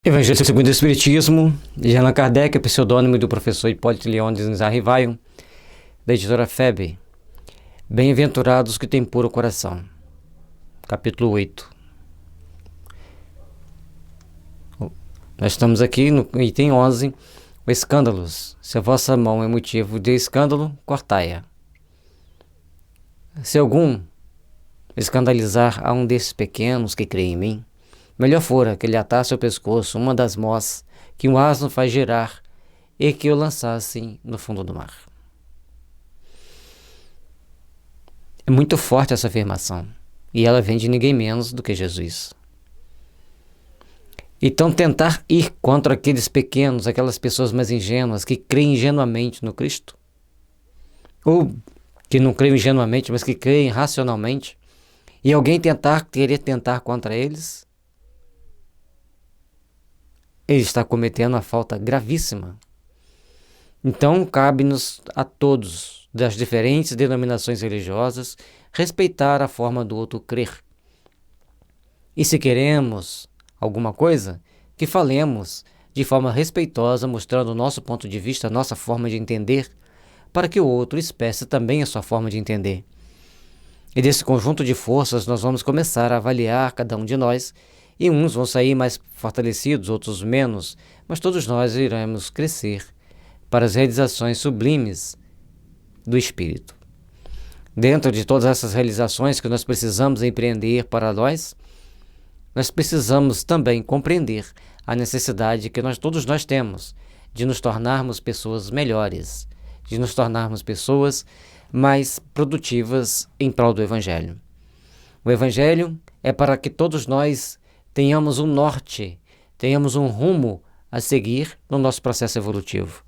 Evangelho segundo o Espiritismo, de Allan Kardec, pseudônimo do professor Hipólito Leônidas Arrivaio, da editora FEB. Bem-aventurados que têm puro coração. Capítulo 8. Nós estamos aqui no item 11, o escândalos. Se a vossa mão é motivo de escândalo, cortai-a. Se algum escandalizar a um desses pequenos que crê em mim, melhor fora que ele atasse ao pescoço uma das mós que um asno faz girar e que o lançassem no fundo do mar. É muito forte essa afirmação, e ela vem de ninguém menos do que Jesus. Então tentar ir contra aqueles pequenos, aquelas pessoas mais ingênuas que creem ingenuamente no Cristo, ou que não creem ingenuamente, mas que creem racionalmente, e alguém querer tentar contra eles, ele está cometendo uma falta gravíssima. Então, cabe-nos a todos, das diferentes denominações religiosas, respeitar a forma do outro crer. E se queremos alguma coisa, que falemos de forma respeitosa, mostrando o nosso ponto de vista, a nossa forma de entender, para que o outro expresse também a sua forma de entender. E desse conjunto de forças, nós vamos começar a avaliar cada um de nós, e uns vão sair mais fortalecidos, outros menos, mas todos nós iremos crescer para as realizações sublimes do Espírito. Dentro de todas essas realizações que nós precisamos empreender para nós precisamos também compreender a necessidade que todos nós temos de nos tornarmos pessoas melhores, de nos tornarmos pessoas mais produtivas em prol do Evangelho. O Evangelho é para que todos nós tenhamos um norte, tenhamos um rumo a seguir no nosso processo evolutivo.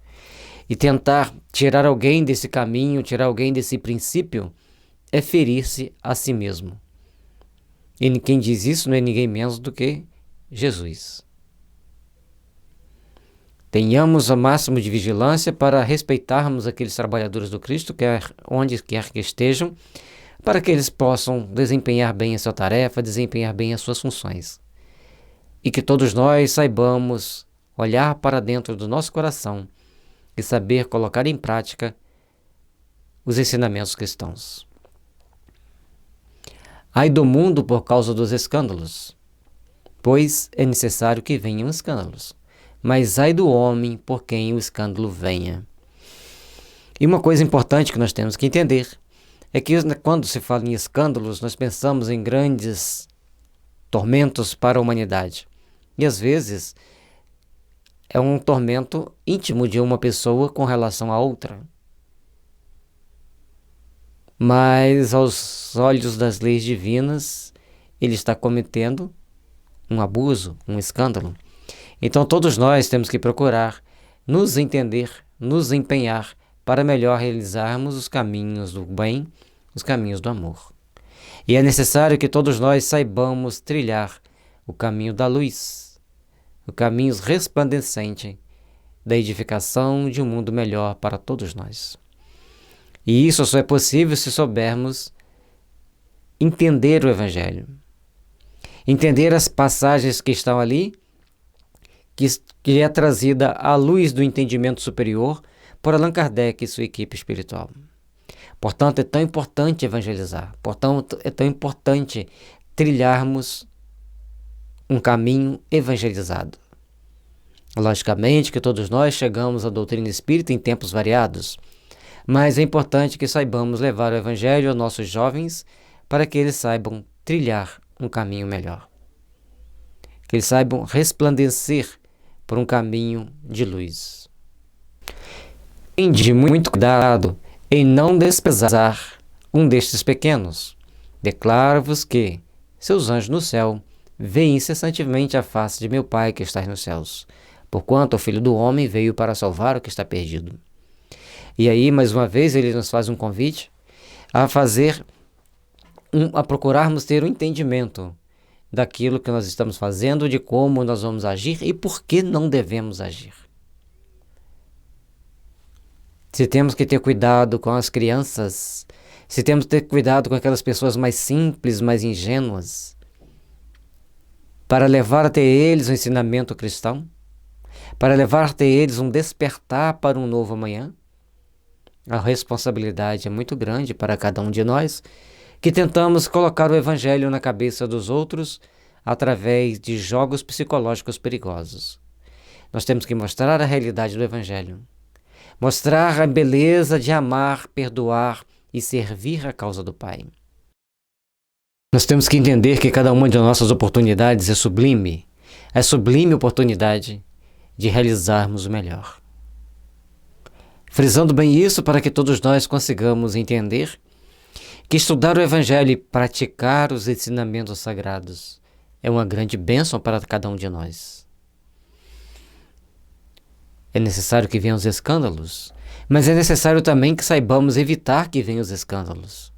E tentar tirar alguém desse caminho, tirar alguém desse princípio, é ferir-se a si mesmo. E quem diz isso não é ninguém menos do que Jesus. Tenhamos o máximo de vigilância para respeitarmos aqueles trabalhadores do Cristo, onde quer que estejam, para que eles possam desempenhar bem a sua tarefa, desempenhar bem as suas funções. E que todos nós saibamos olhar para dentro do nosso coração e saber colocar em prática os ensinamentos cristãos. Ai do mundo por causa dos escândalos, pois é necessário que venham escândalos, mas ai do homem por quem o escândalo venha. E uma coisa importante que nós temos que entender é que quando se fala em escândalos, nós pensamos em grandes tormentos para a humanidade. E às vezes é um tormento íntimo de uma pessoa com relação a outra. Mas aos olhos das leis divinas, ele está cometendo um abuso, um escândalo. Então todos nós temos que procurar nos entender, nos empenhar para melhor realizarmos os caminhos do bem, os caminhos do amor. E é necessário que todos nós saibamos trilhar o caminho da luz, o caminho resplandecente da edificação de um mundo melhor para todos nós. E isso só é possível se soubermos entender o Evangelho. Entender as passagens que estão ali, que é trazida à luz do entendimento superior por Allan Kardec e sua equipe espiritual. Portanto, é tão importante evangelizar. Portanto, é tão importante trilharmos um caminho evangelizado. Logicamente que todos nós chegamos à doutrina espírita em tempos variados, mas é importante que saibamos levar o Evangelho aos nossos jovens para que eles saibam trilhar um caminho melhor. Que eles saibam resplandecer por um caminho de luz. Tende muito cuidado em não desprezar um destes pequenos. Declaro-vos que seus anjos no céu veem incessantemente a face de meu Pai que está nos céus, porquanto o Filho do Homem veio para salvar o que está perdido. E aí, mais uma vez, ele nos faz um convite a procurarmos ter um entendimento daquilo que nós estamos fazendo, de como nós vamos agir e por que não devemos agir. Se temos que ter cuidado com as crianças, se temos que ter cuidado com aquelas pessoas mais simples, mais ingênuas, para levar até eles o ensinamento cristão, para levar até eles um despertar para um novo amanhã. A responsabilidade é muito grande para cada um de nós, que tentamos colocar o Evangelho na cabeça dos outros através de jogos psicológicos perigosos. Nós temos que mostrar a realidade do Evangelho, mostrar a beleza de amar, perdoar e servir a causa do Pai. Nós temos que entender que cada uma de nossas oportunidades é sublime oportunidade de realizarmos o melhor. Frisando bem isso para que todos nós consigamos entender que estudar o Evangelho e praticar os ensinamentos sagrados é uma grande bênção para cada um de nós. É necessário que venham os escândalos, mas é necessário também que saibamos evitar que venham os escândalos.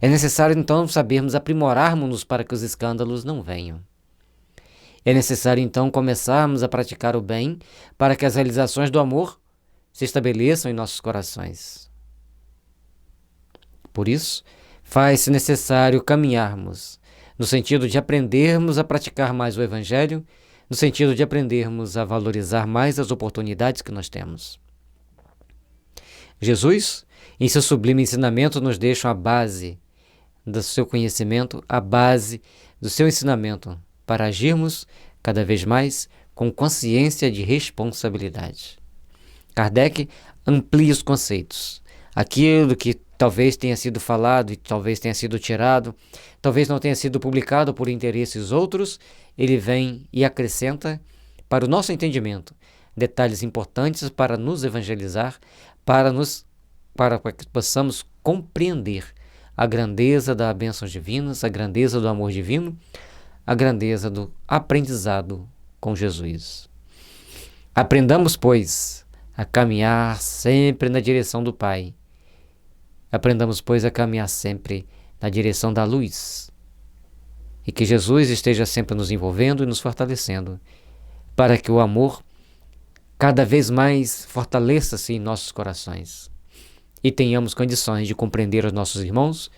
É necessário então sabermos aprimorarmos-nos para que os escândalos não venham. É necessário então começarmos a praticar o bem para que as realizações do amor se estabeleçam em nossos corações. Por isso, faz-se necessário caminharmos no sentido de aprendermos a praticar mais o Evangelho, no sentido de aprendermos a valorizar mais as oportunidades que nós temos. Jesus, em seu sublime ensinamento, nos deixa a base do seu conhecimento, a base do seu ensinamento, para agirmos cada vez mais com consciência de responsabilidade. Kardec amplia os conceitos. Aquilo que talvez tenha sido falado e talvez tenha sido tirado, talvez não tenha sido publicado por interesses outros, ele vem e acrescenta para o nosso entendimento detalhes importantes para nos evangelizar, para que possamos compreender a grandeza das bênçãos divinas, a grandeza do amor divino, a grandeza do aprendizado com Jesus. Aprendamos, pois, a caminhar sempre na direção do Pai. Aprendamos, pois, a caminhar sempre na direção da luz. E que Jesus esteja sempre nos envolvendo e nos fortalecendo, para que o amor cada vez mais fortaleça-se em nossos corações e tenhamos condições de compreender os nossos irmãos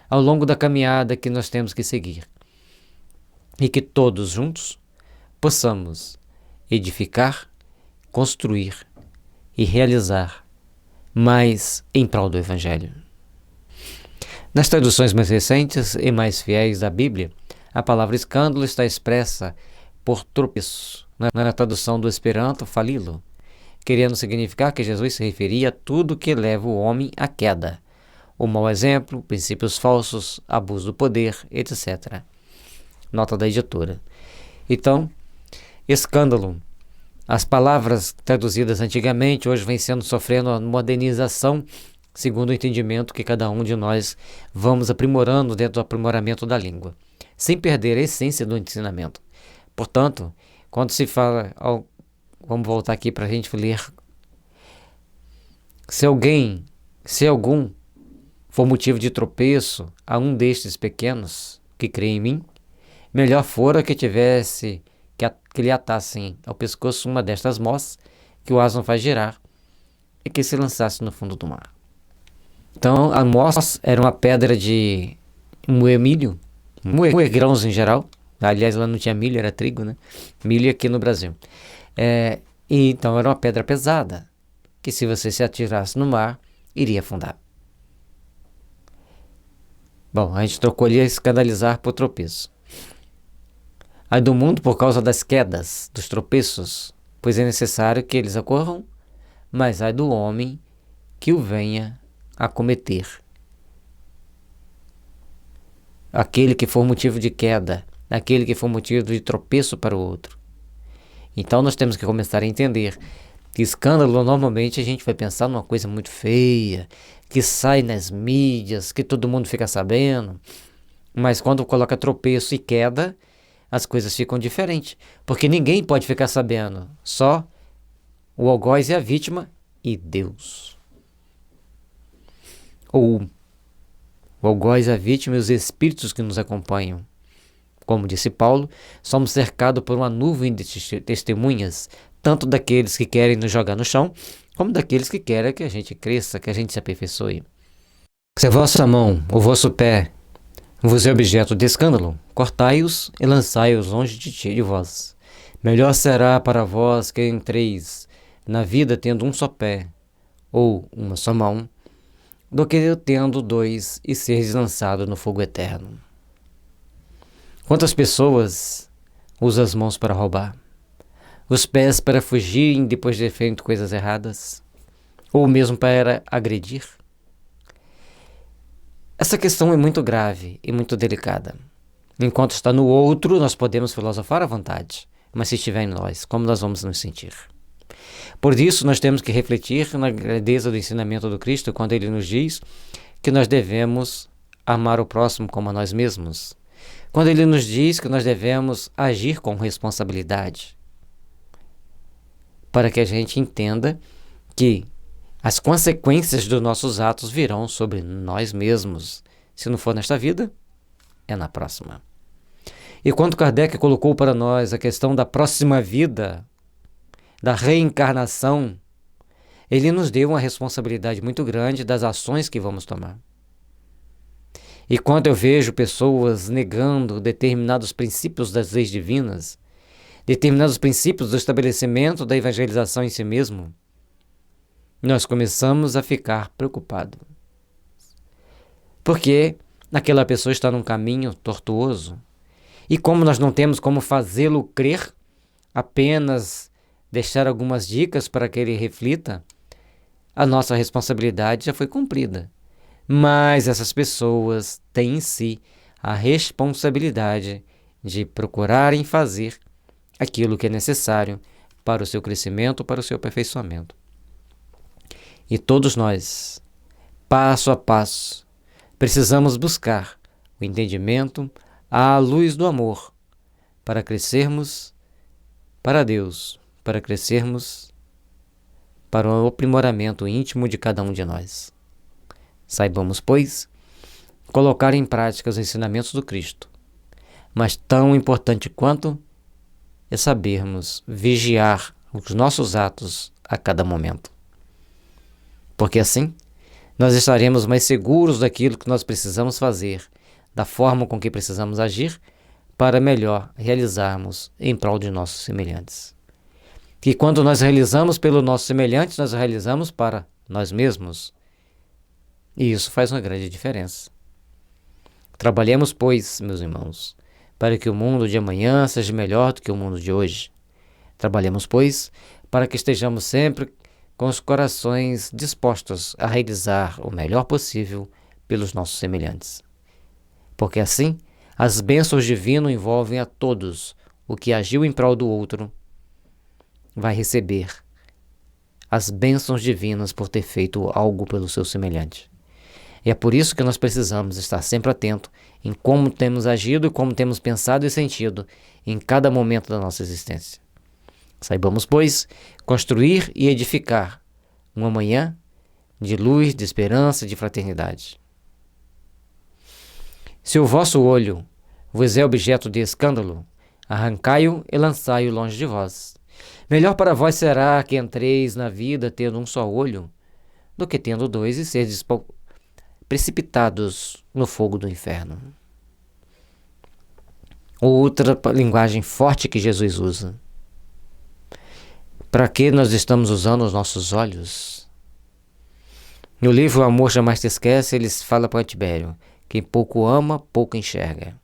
ao longo da caminhada que nós temos que seguir. E que todos juntos possamos edificar, construir e realizar mais em prol do Evangelho. Nas traduções mais recentes e mais fiéis da Bíblia, a palavra escândalo está expressa por tropeço, na tradução do Esperanto, falilo, querendo significar que Jesus se referia a tudo que leva o homem à queda, o mau exemplo, princípios falsos, abuso do poder, etc. Nota da editora. Então, escândalo. As palavras traduzidas antigamente hoje vêm sofrendo a modernização, segundo o entendimento que cada um de nós vamos aprimorando dentro do aprimoramento da língua, sem perder a essência do ensinamento. Portanto, quando se fala, vamos voltar aqui para a gente ler, se algum for motivo de tropeço a um destes pequenos que crê em mim, melhor fora que que lhe atassem ao pescoço uma destas mós, que o asno faz girar, e que se lançasse no fundo do mar. Então, a mós era uma pedra de moer milho, moer grãos em geral. Aliás, lá não tinha milho, era trigo, né? Milho aqui no Brasil. E então era uma pedra pesada, que se você se atirasse no mar, iria afundar. Bom, a gente trocou ali a escandalizar por tropeço. Ai do mundo por causa das quedas, dos tropeços, pois é necessário que eles ocorram, mas ai do homem que o venha a cometer. Aquele que for motivo de queda, aquele que for motivo de tropeço para o outro. Então nós temos que começar a entender que escândalo normalmente a gente vai pensar numa coisa muito feia, que sai nas mídias, que todo mundo fica sabendo, mas quando coloca tropeço e queda, as coisas ficam diferentes, porque ninguém pode ficar sabendo, só o algoz e a vítima e Deus. Ou o algoz, a vítima e os espíritos que nos acompanham. Como disse Paulo, somos cercados por uma nuvem de testemunhas, tanto daqueles que querem nos jogar no chão, como daqueles que querem que a gente cresça, que a gente se aperfeiçoe. Se a vossa mão, o vosso pé, Vos é objeto de escândalo, cortai-os e lançai-os longe de vós. Melhor será para vós que entreis na vida tendo um só pé, ou uma só mão, do que tendo dois e seres lançado no fogo eterno. Quantas pessoas usam as mãos para roubar, os pés para fugirem depois de ter feito coisas erradas, ou mesmo para agredir? Essa questão é muito grave e muito delicada. Enquanto está no outro, nós podemos filosofar à vontade, mas se estiver em nós, como nós vamos nos sentir? Por isso, nós temos que refletir na grandeza do ensinamento do Cristo quando ele nos diz que nós devemos amar o próximo como a nós mesmos. Quando ele nos diz que nós devemos agir com responsabilidade. Para que a gente entenda que as consequências dos nossos atos virão sobre nós mesmos. Se não for nesta vida, é na próxima. E quando Kardec colocou para nós a questão da próxima vida, da reencarnação, ele nos deu uma responsabilidade muito grande das ações que vamos tomar. E quando eu vejo pessoas negando determinados princípios das leis divinas, determinados princípios do estabelecimento da evangelização em si mesmo, nós começamos a ficar preocupados. Porque aquela pessoa está num caminho tortuoso. E como nós não temos como fazê-lo crer, apenas deixar algumas dicas para que ele reflita, a nossa responsabilidade já foi cumprida. Mas essas pessoas têm em si a responsabilidade de procurarem fazer aquilo que é necessário para o seu crescimento, para o seu aperfeiçoamento. E todos nós, passo a passo, precisamos buscar o entendimento à luz do amor para crescermos para Deus, para crescermos para o aprimoramento íntimo de cada um de nós. Saibamos, pois, colocar em prática os ensinamentos do Cristo, mas tão importante quanto é sabermos vigiar os nossos atos a cada momento. Porque assim, nós estaremos mais seguros daquilo que nós precisamos fazer, da forma com que precisamos agir, para melhor realizarmos em prol de nossos semelhantes. Que quando nós realizamos pelo nosso semelhante, nós realizamos para nós mesmos. E isso faz uma grande diferença. Trabalhemos, pois, meus irmãos, para que o mundo de amanhã seja melhor do que o mundo de hoje. Trabalhemos, pois, para que estejamos sempre com os corações dispostos a realizar o melhor possível pelos nossos semelhantes. Porque assim, as bênçãos divinas envolvem a todos. O que agiu em prol do outro vai receber as bênçãos divinas por ter feito algo pelo seu semelhante. E é por isso que nós precisamos estar sempre atentos em como temos agido e como temos pensado e sentido em cada momento da nossa existência. Saibamos, pois, construir e edificar uma manhã de luz, de esperança, de fraternidade. Se o vosso olho vos é objeto de escândalo, arrancai-o e lançai-o longe de vós. Melhor para vós será que entreis na vida tendo um só olho, do que tendo dois e seres precipitados no fogo do inferno. Outra linguagem forte que Jesus usa. Para que nós estamos usando os nossos olhos? No livro O Amor Jamais Te Esquece, ele fala para Tibério: quem pouco ama, pouco enxerga.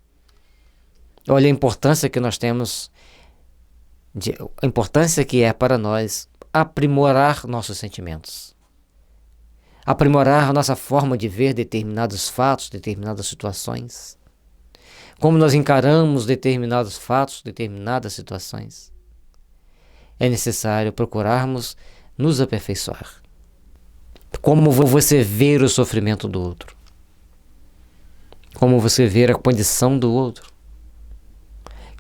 Olha a importância que nós temos, a importância que é para nós aprimorar nossos sentimentos. Aprimorar a nossa forma de ver determinados fatos, determinadas situações. Como nós encaramos determinados fatos, determinadas situações. É necessário procurarmos nos aperfeiçoar. Como você ver o sofrimento do outro? Como você ver a condição do outro?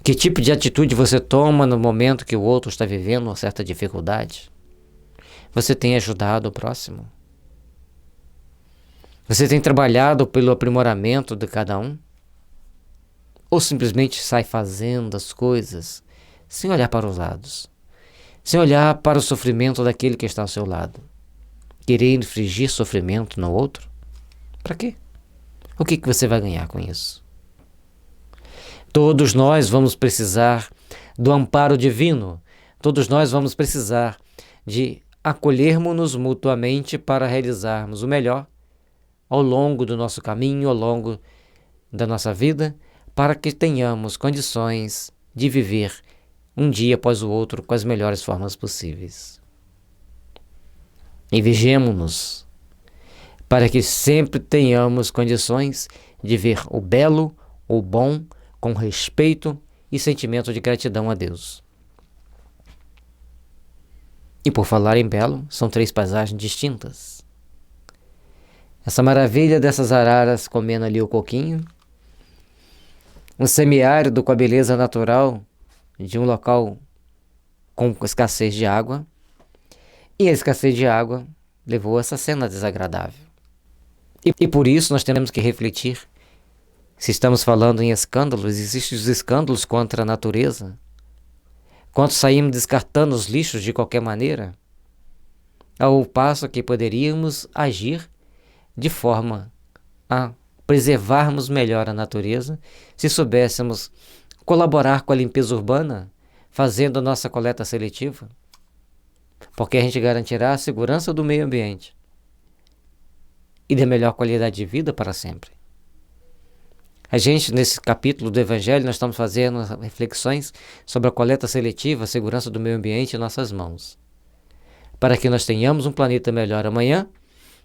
Que tipo de atitude você toma no momento que o outro está vivendo uma certa dificuldade? Você tem ajudado o próximo? Você tem trabalhado pelo aprimoramento de cada um? Ou simplesmente sai fazendo as coisas sem olhar para os lados? Sem olhar para o sofrimento daquele que está ao seu lado? Querer infligir sofrimento no outro? Para quê? O que você vai ganhar com isso? Todos nós vamos precisar do amparo divino. Todos nós vamos precisar de acolhermos-nos mutuamente para realizarmos o melhor ao longo do nosso caminho, ao longo da nossa vida, para que tenhamos condições de viver um dia após o outro com as melhores formas possíveis. E vigiemo-nos para que sempre tenhamos condições de ver o belo, o bom, com respeito e sentimento de gratidão a Deus. E por falar em belo, são 3 paisagens distintas. Essa maravilha dessas araras comendo ali o coquinho, um semiárido com a beleza natural de um local com escassez de água, e a escassez de água levou a essa cena desagradável. E por isso nós temos que refletir. Se estamos falando em escândalos, existem os escândalos contra a natureza. Quanto saímos descartando os lixos de qualquer maneira, ao passo que poderíamos agir de forma a preservarmos melhor a natureza, se soubéssemos colaborar com a limpeza urbana, fazendo a nossa coleta seletiva, porque a gente garantirá a segurança do meio ambiente e da melhor qualidade de vida para sempre. A gente, nesse capítulo do Evangelho, nós estamos fazendo reflexões sobre a coleta seletiva, a segurança do meio ambiente em nossas mãos. Para que nós tenhamos um planeta melhor amanhã,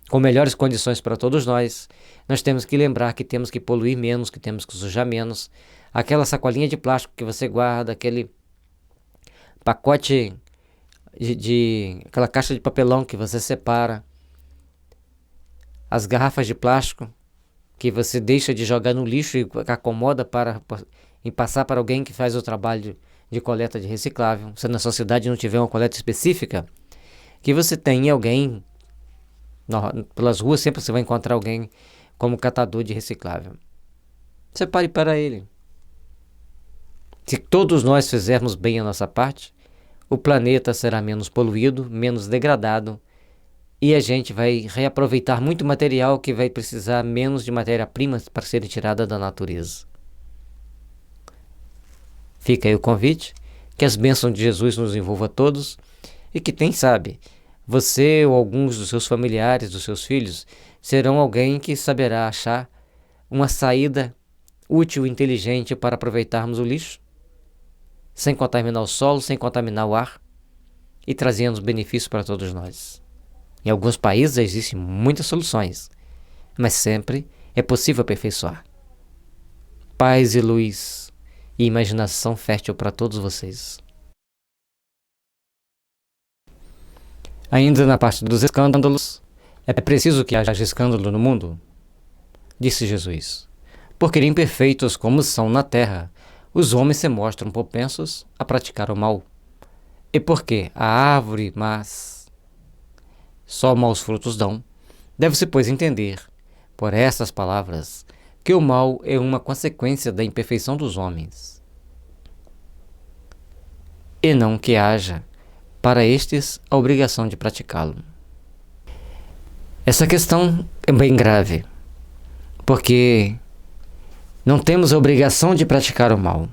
com melhores condições para todos nós, nós temos que lembrar que temos que poluir menos, que temos que sujar menos. Aquela sacolinha de plástico que você guarda, aquele pacote aquela caixa de papelão que você separa, as garrafas de plástico que você deixa de jogar no lixo e acomoda e passar para alguém que faz o trabalho de coleta de reciclável. Se na sua cidade não tiver uma coleta específica, que você tenha alguém, pelas ruas sempre você vai encontrar alguém como catador de reciclável. Separe para ele. Se todos nós fizermos bem a nossa parte, o planeta será menos poluído, menos degradado, e a gente vai reaproveitar muito material que vai precisar menos de matéria-prima para ser retirada da natureza. Fica aí o convite, que as bênçãos de Jesus nos envolvam a todos, e que, quem sabe, você ou alguns dos seus familiares, dos seus filhos, serão alguém que saberá achar uma saída útil e inteligente para aproveitarmos o lixo, sem contaminar o solo, sem contaminar o ar, e trazendo benefícios para todos nós. Em alguns países existem muitas soluções, mas sempre é possível aperfeiçoar. Paz e luz e imaginação fértil para todos vocês. Ainda na parte dos escândalos, é preciso que haja escândalo no mundo? Disse Jesus. Porque imperfeitos como são na terra, os homens se mostram propensos a praticar o mal. E porque a árvore mas só maus frutos dão, deve-se, pois, entender, por estas palavras, que o mal é uma consequência da imperfeição dos homens, e não que haja, para estes, a obrigação de praticá-lo. Essa questão é bem grave, porque não temos a obrigação de praticar o mal,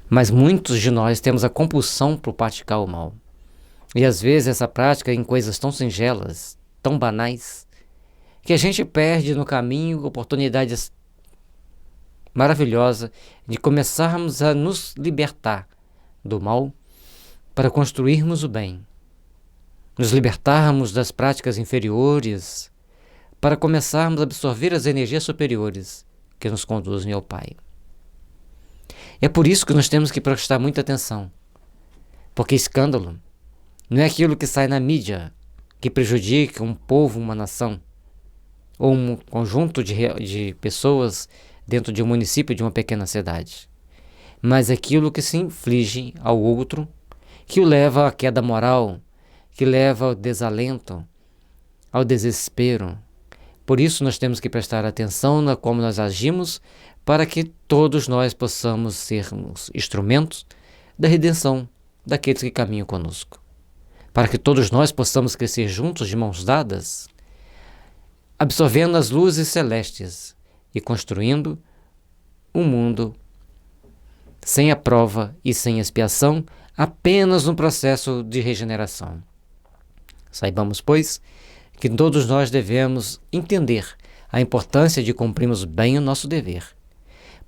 mas muitos de nós temos a compulsão por praticar o mal. E às vezes essa prática em coisas tão singelas, tão banais, que a gente perde no caminho oportunidades maravilhosas de começarmos a nos libertar do mal para construirmos o bem. Nos libertarmos das práticas inferiores para começarmos a absorver as energias superiores que nos conduzem ao Pai. É por isso que nós temos que prestar muita atenção, porque escândalo não é aquilo que sai na mídia, que prejudica um povo, uma nação, ou um conjunto de pessoas dentro de um município, de uma pequena cidade. Mas aquilo que se inflige ao outro, que o leva à queda moral, que leva ao desalento, ao desespero. Por isso nós temos que prestar atenção na como nós agimos, para que todos nós possamos sermos instrumentos da redenção daqueles que caminham conosco. Para que todos nós possamos crescer juntos de mãos dadas, absorvendo as luzes celestes e construindo um mundo sem a prova e sem expiação, apenas no processo de regeneração. Saibamos, pois, que todos nós devemos entender a importância de cumprirmos bem o nosso dever,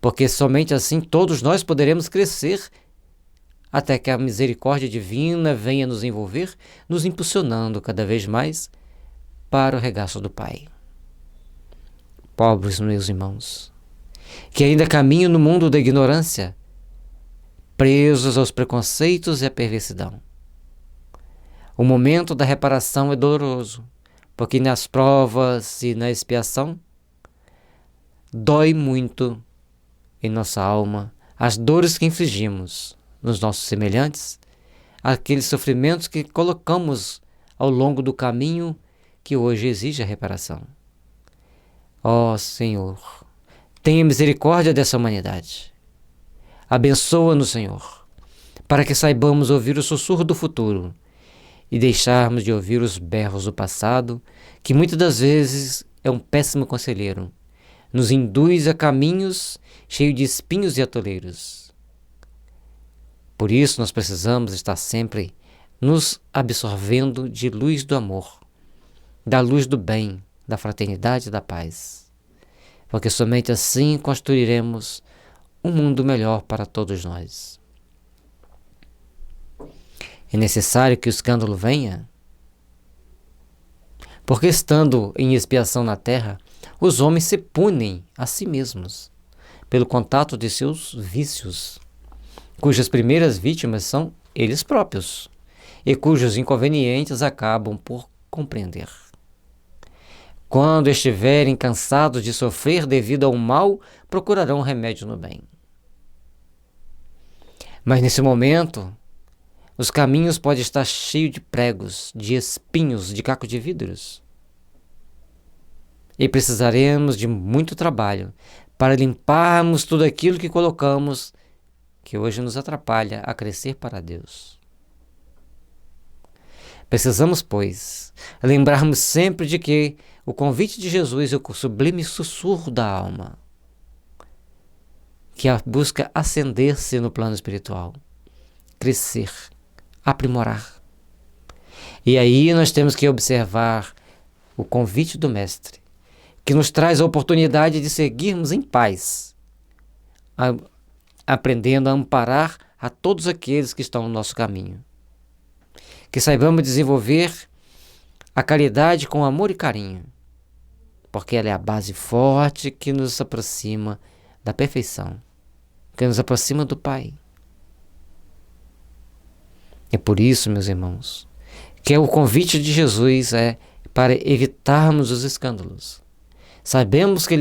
porque somente assim todos nós poderemos crescer até que a misericórdia divina venha nos envolver, nos impulsionando cada vez mais para o regaço do Pai. Pobres meus irmãos, que ainda caminham no mundo da ignorância, presos aos preconceitos e à perversidão. O momento da reparação é doloroso, porque nas provas e na expiação dói muito em nossa alma as dores que infligimos nos nossos semelhantes, aqueles sofrimentos que colocamos ao longo do caminho que hoje exige a reparação. Ó Senhor, tenha misericórdia dessa humanidade. Abençoa-nos, Senhor, para que saibamos ouvir o sussurro do futuro e deixarmos de ouvir os berros do passado, que muitas das vezes é um péssimo conselheiro, nos induz a caminhos cheios de espinhos e atoleiros. Por isso nós precisamos estar sempre nos absorvendo de luz do amor, da luz do bem, da fraternidade e da paz, porque somente assim construiremos um mundo melhor para todos nós. É necessário que o escândalo venha, porque estando em expiação na terra, os homens se punem a si mesmos pelo contato de seus vícios, cujas primeiras vítimas são eles próprios e cujos inconvenientes acabam por compreender. Quando estiverem cansados de sofrer devido ao mal, procurarão remédio no bem. Mas nesse momento, os caminhos podem estar cheios de pregos, de espinhos, de cacos de vidros. E precisaremos de muito trabalho para limparmos tudo aquilo que colocamos, que hoje nos atrapalha a crescer para Deus. Precisamos, pois, lembrarmos sempre de que o convite de Jesus é o sublime sussurro da alma, que busca ascender-se no plano espiritual, crescer, aprimorar. E aí nós temos que observar o convite do Mestre, que nos traz a oportunidade de seguirmos em paz, aprendendo a amparar a todos aqueles que estão no nosso caminho. Que saibamos desenvolver a caridade com amor e carinho, porque ela é a base forte que nos aproxima da perfeição, que nos aproxima do Pai. É por isso, meus irmãos, que o convite de Jesus é para evitarmos os escândalos. Saibamos que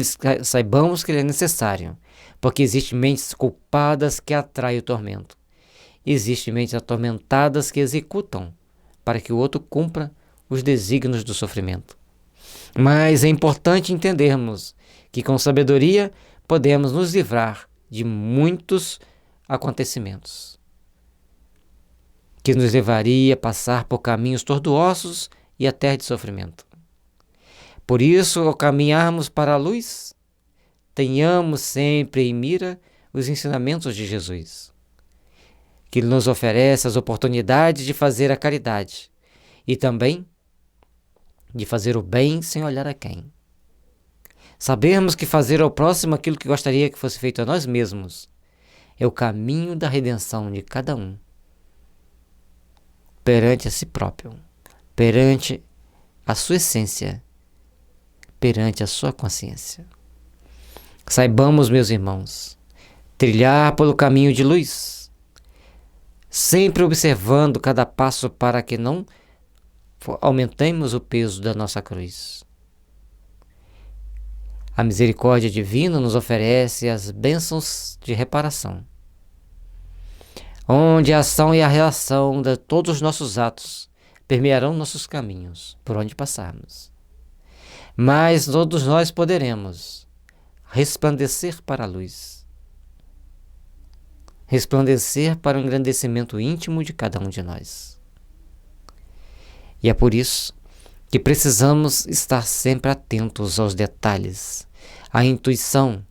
ele é necessário, porque existem mentes culpadas que atraem o tormento. Existem mentes atormentadas que executam para que o outro cumpra os desígnios do sofrimento. Mas é importante entendermos que com sabedoria podemos nos livrar de muitos acontecimentos que nos levaria a passar por caminhos tortuosos e até de sofrimento. Por isso, ao caminharmos para a luz, tenhamos sempre em mira os ensinamentos de Jesus, que nos oferece as oportunidades de fazer a caridade e também de fazer o bem sem olhar a quem. Sabermos que fazer ao próximo aquilo que gostaria que fosse feito a nós mesmos é o caminho da redenção de cada um perante a si próprio, perante a sua essência, perante a sua consciência. Saibamos, meus irmãos, trilhar pelo caminho de luz, sempre observando cada passo para que não aumentemos o peso da nossa cruz. A misericórdia divina nos oferece as bênçãos de reparação, onde a ação e a reação de todos os nossos atos permearão nossos caminhos, por onde passarmos. Mas todos nós poderemos resplandecer para a luz, resplandecer para o engrandecimento íntimo de cada um de nós. E é por isso que precisamos estar sempre atentos aos detalhes, à intuição,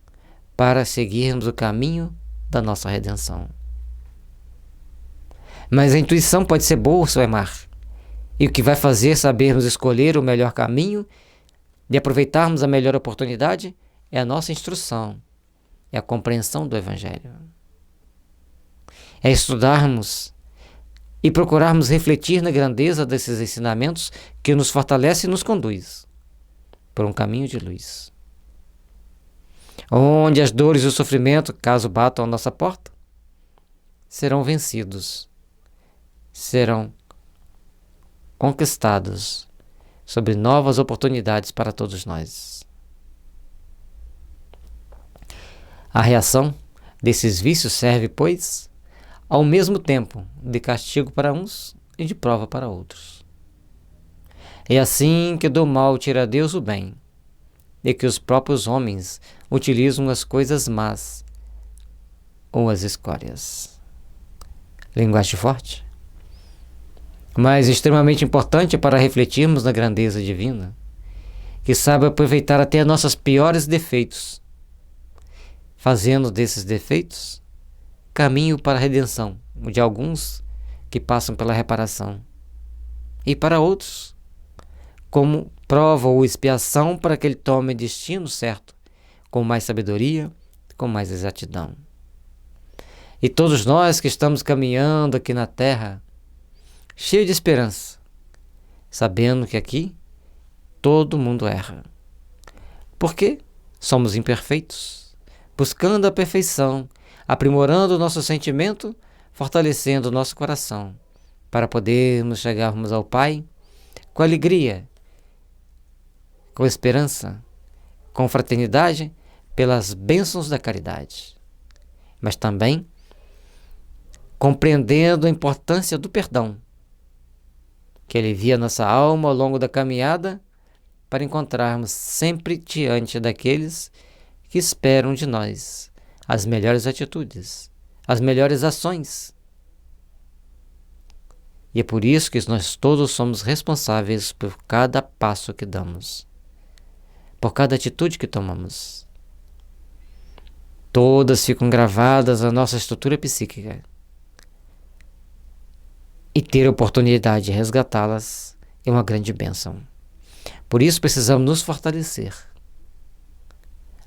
para seguirmos o caminho da nossa redenção. Mas a intuição pode ser boa, Suemar, e o que vai fazer sabermos escolher o melhor caminho e aproveitarmos a melhor oportunidade é a nossa instrução, é a compreensão do Evangelho. É estudarmos e procurarmos refletir na grandeza desses ensinamentos que nos fortalece e nos conduz por um caminho de luz. Onde as dores e o sofrimento, caso batam a nossa porta, serão vencidos, serão conquistados sobre novas oportunidades para todos nós. A reação desses vícios serve, pois, ao mesmo tempo de castigo para uns e de prova para outros. É assim que do mal tira Deus o bem, e que os próprios homens utilizam as coisas más ou as escórias. Linguagem forte, mas extremamente importante para refletirmos na grandeza divina, que sabe aproveitar até nossos piores defeitos, fazendo desses defeitos caminho para a redenção de alguns que passam pela reparação, e para outros como prova ou expiação para que ele tome destino certo, com mais sabedoria, com mais exatidão. E todos nós que estamos caminhando aqui na Terra, cheio de esperança, sabendo que aqui todo mundo erra. Porque somos imperfeitos, buscando a perfeição, aprimorando o nosso sentimento, fortalecendo o nosso coração, para podermos chegarmos ao Pai com alegria, com esperança, com fraternidade, pelas bênçãos da caridade. Mas também compreendendo a importância do perdão, que alivia nossa alma ao longo da caminhada, para encontrarmos sempre diante daqueles que esperam de nós as melhores atitudes, as melhores ações. E é por isso que nós todos somos responsáveis por cada passo que damos, por cada atitude que tomamos. Todas ficam gravadas na nossa estrutura psíquica. E ter a oportunidade de resgatá-las é uma grande bênção. Por isso precisamos nos fortalecer,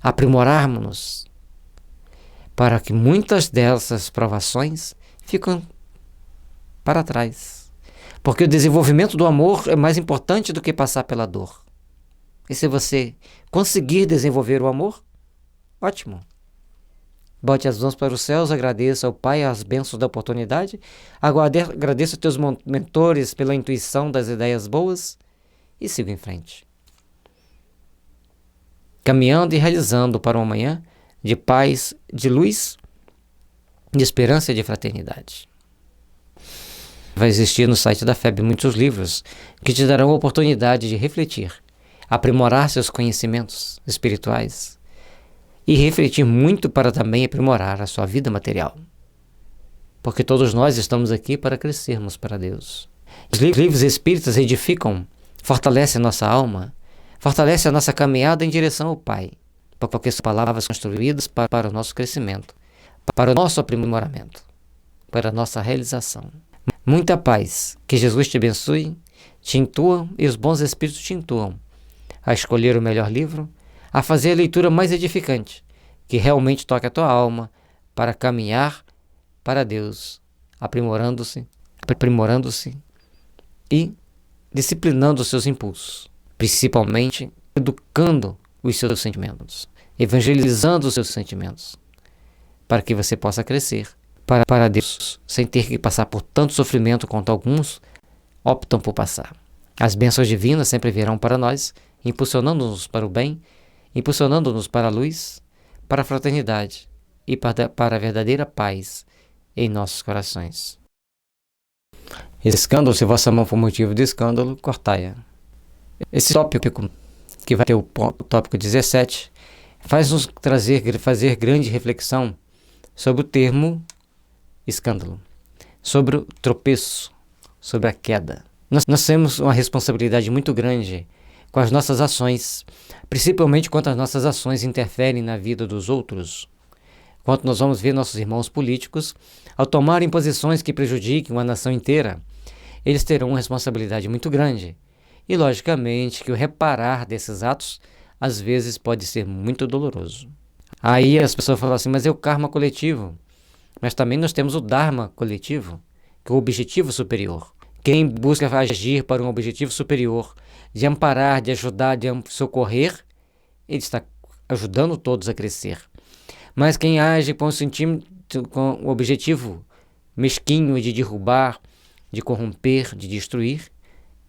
aprimorarmos-nos, para que muitas dessas provações ficam para trás. Porque o desenvolvimento do amor é mais importante do que passar pela dor. E se você conseguir desenvolver o amor, ótimo. Bote as mãos para os céus, agradeça ao Pai as bênçãos da oportunidade, agradeça aos teus mentores pela intuição das ideias boas e siga em frente. Caminhando e realizando para um amanhã de paz, de luz, de esperança e de fraternidade. Vai existir no site da FEB muitos livros que te darão a oportunidade de refletir, aprimorar seus conhecimentos espirituais e refletir muito para também aprimorar a sua vida material. Porque todos nós estamos aqui para crescermos para Deus. Os livros espíritas edificam, fortalecem a nossa alma, fortalecem a nossa caminhada em direção ao Pai, porque são palavras construídas para o nosso crescimento, para o nosso aprimoramento, para a nossa realização. Muita paz, que Jesus te abençoe, te intua e os bons espíritos te intuam a escolher o melhor livro, a fazer a leitura mais edificante, que realmente toque a tua alma para caminhar para Deus, aprimorando-se e disciplinando os seus impulsos, principalmente educando os seus sentimentos, evangelizando os seus sentimentos, para que você possa crescer para Deus, sem ter que passar por tanto sofrimento quanto alguns optam por passar. As bênçãos divinas sempre virão para nós, impulsionando-nos para o bem, impulsionando-nos para a luz, para a fraternidade e para a verdadeira paz em nossos corações. Escândalo, se vossa mão for motivo de escândalo, cortai-a. Esse tópico, que vai ter o tópico 17, faz-nos fazer grande reflexão sobre o termo escândalo, sobre o tropeço, sobre a queda. Nós temos uma responsabilidade muito grande com as nossas ações, principalmente quando as nossas ações interferem na vida dos outros, Quanto nós vamos ver nossos irmãos políticos, ao tomarem posições que prejudiquem uma nação inteira, eles terão uma responsabilidade muito grande. E, logicamente, que o reparar desses atos, às vezes, pode ser muito doloroso. Aí as pessoas falam assim, mas é o karma coletivo. Mas também nós temos o dharma coletivo, que é o objetivo superior. Quem busca agir para um objetivo superior, de amparar, de ajudar, de socorrer, ele está ajudando todos a crescer. Mas quem age com o objetivo mesquinho de derrubar, de corromper, de destruir,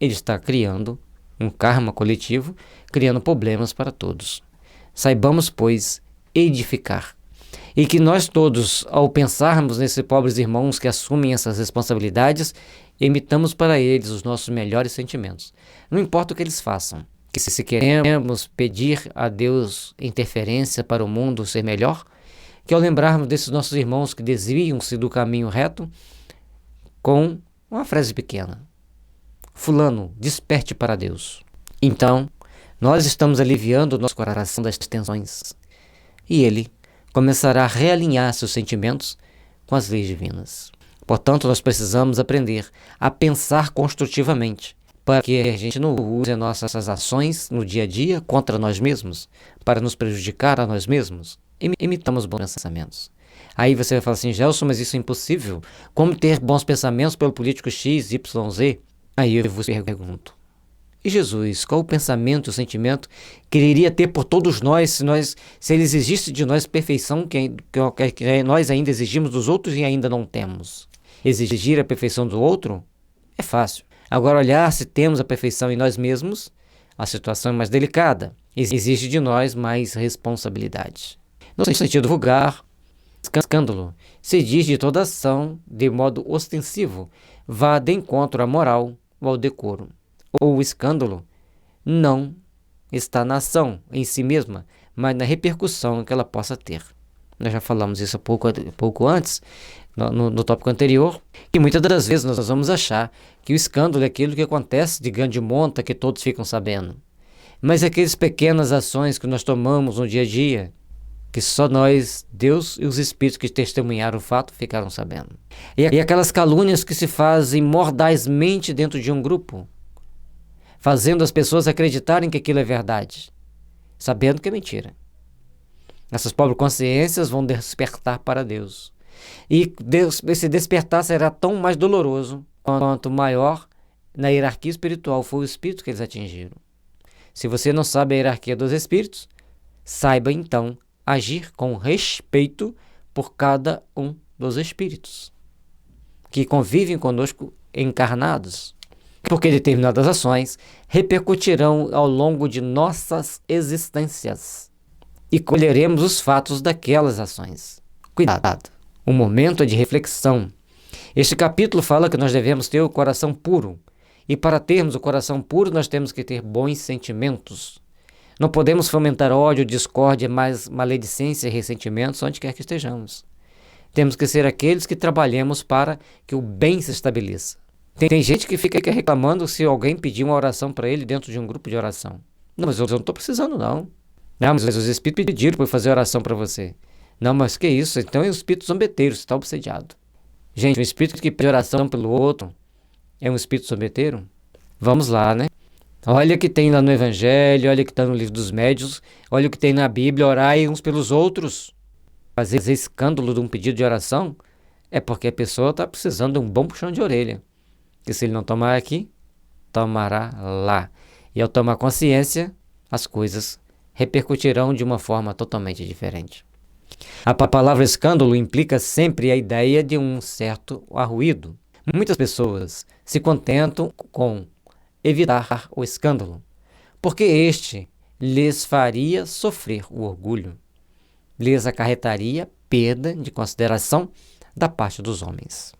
ele está criando um karma coletivo, criando problemas para todos. Saibamos, pois, edificar. E que nós todos, ao pensarmos nesses pobres irmãos que assumem essas responsabilidades, emitamos para eles os nossos melhores sentimentos. Não importa o que eles façam. Que se queremos pedir a Deus interferência para o mundo ser melhor, que ao lembrarmos desses nossos irmãos que desviam-se do caminho reto, com uma frase pequena: fulano, desperte para Deus. Então, nós estamos aliviando o nosso coração das tensões. E ele começará a realinhar seus sentimentos com as leis divinas. Portanto, nós precisamos aprender a pensar construtivamente, para que a gente não use nossas ações no dia a dia contra nós mesmos, para nos prejudicar a nós mesmos. Imitamos bons pensamentos. Aí você vai falar assim, Gelson, mas isso é impossível. Como ter bons pensamentos pelo político X, Y, Z? Aí eu vos pergunto, e Jesus, qual o pensamento e o sentimento que ele iria ter por todos nós, se ele exigisse de nós perfeição que nós ainda exigimos dos outros e ainda não temos? Exigir a perfeição do outro é fácil. Agora, olhar se temos a perfeição em nós mesmos, a situação é mais delicada. Exige de nós mais responsabilidade. No sentido vulgar, escândalo se diz de toda ação, de modo ostensivo, vá de encontro à moral ou ao decoro. Ou o escândalo não está na ação em si mesma, mas na repercussão que ela possa ter. Nós já falamos isso pouco antes, no tópico anterior, que muitas das vezes nós vamos achar que o escândalo é aquilo que acontece de grande monta, que todos ficam sabendo. Mas aquelas pequenas ações que nós tomamos no dia a dia, que só nós, Deus e os Espíritos que testemunharam o fato ficaram sabendo. E aquelas calúnias que se fazem mordazmente dentro de um grupo, fazendo as pessoas acreditarem que aquilo é verdade, sabendo que é mentira. Essas pobres consciências vão despertar para Deus. E esse despertar será tão mais doloroso quanto maior na hierarquia espiritual foi o espírito que eles atingiram. Se você não sabe a hierarquia dos espíritos, saiba então agir com respeito por cada um dos espíritos que convivem conosco encarnados, porque determinadas ações repercutirão ao longo de nossas existências e colheremos os fatos daquelas ações. Cuidado, o momento é de reflexão. Este capítulo fala que nós devemos ter o coração puro, e para termos o coração puro nós temos que ter bons sentimentos. Não podemos fomentar ódio, discórdia, maledicência e ressentimentos onde quer que estejamos. Temos que ser aqueles que trabalhemos para que o bem se estabeleça. Tem gente que fica reclamando se alguém pedir uma oração para ele dentro de um grupo de oração. Não, mas eu não estou precisando não. Não, mas os espíritos pediram para eu fazer oração para você. Não, mas que isso? Então é o espírito zombeteiro, você está obsediado. Gente, um espírito que pede oração pelo outro é um espírito zombeteiro? Vamos lá, né? Olha o que tem lá no Evangelho, olha o que está no livro dos médiuns, olha o que tem na Bíblia, orai uns pelos outros. Fazer escândalo de um pedido de oração é porque a pessoa está precisando de um bom puxão de orelha. E se ele não tomar aqui, tomará lá. E ao tomar consciência, as coisas repercutirão de uma forma totalmente diferente. A palavra escândalo implica sempre a ideia de um certo arruído. Muitas pessoas se contentam com evitar o escândalo, porque este lhes faria sofrer o orgulho, lhes acarretaria perda de consideração da parte dos homens.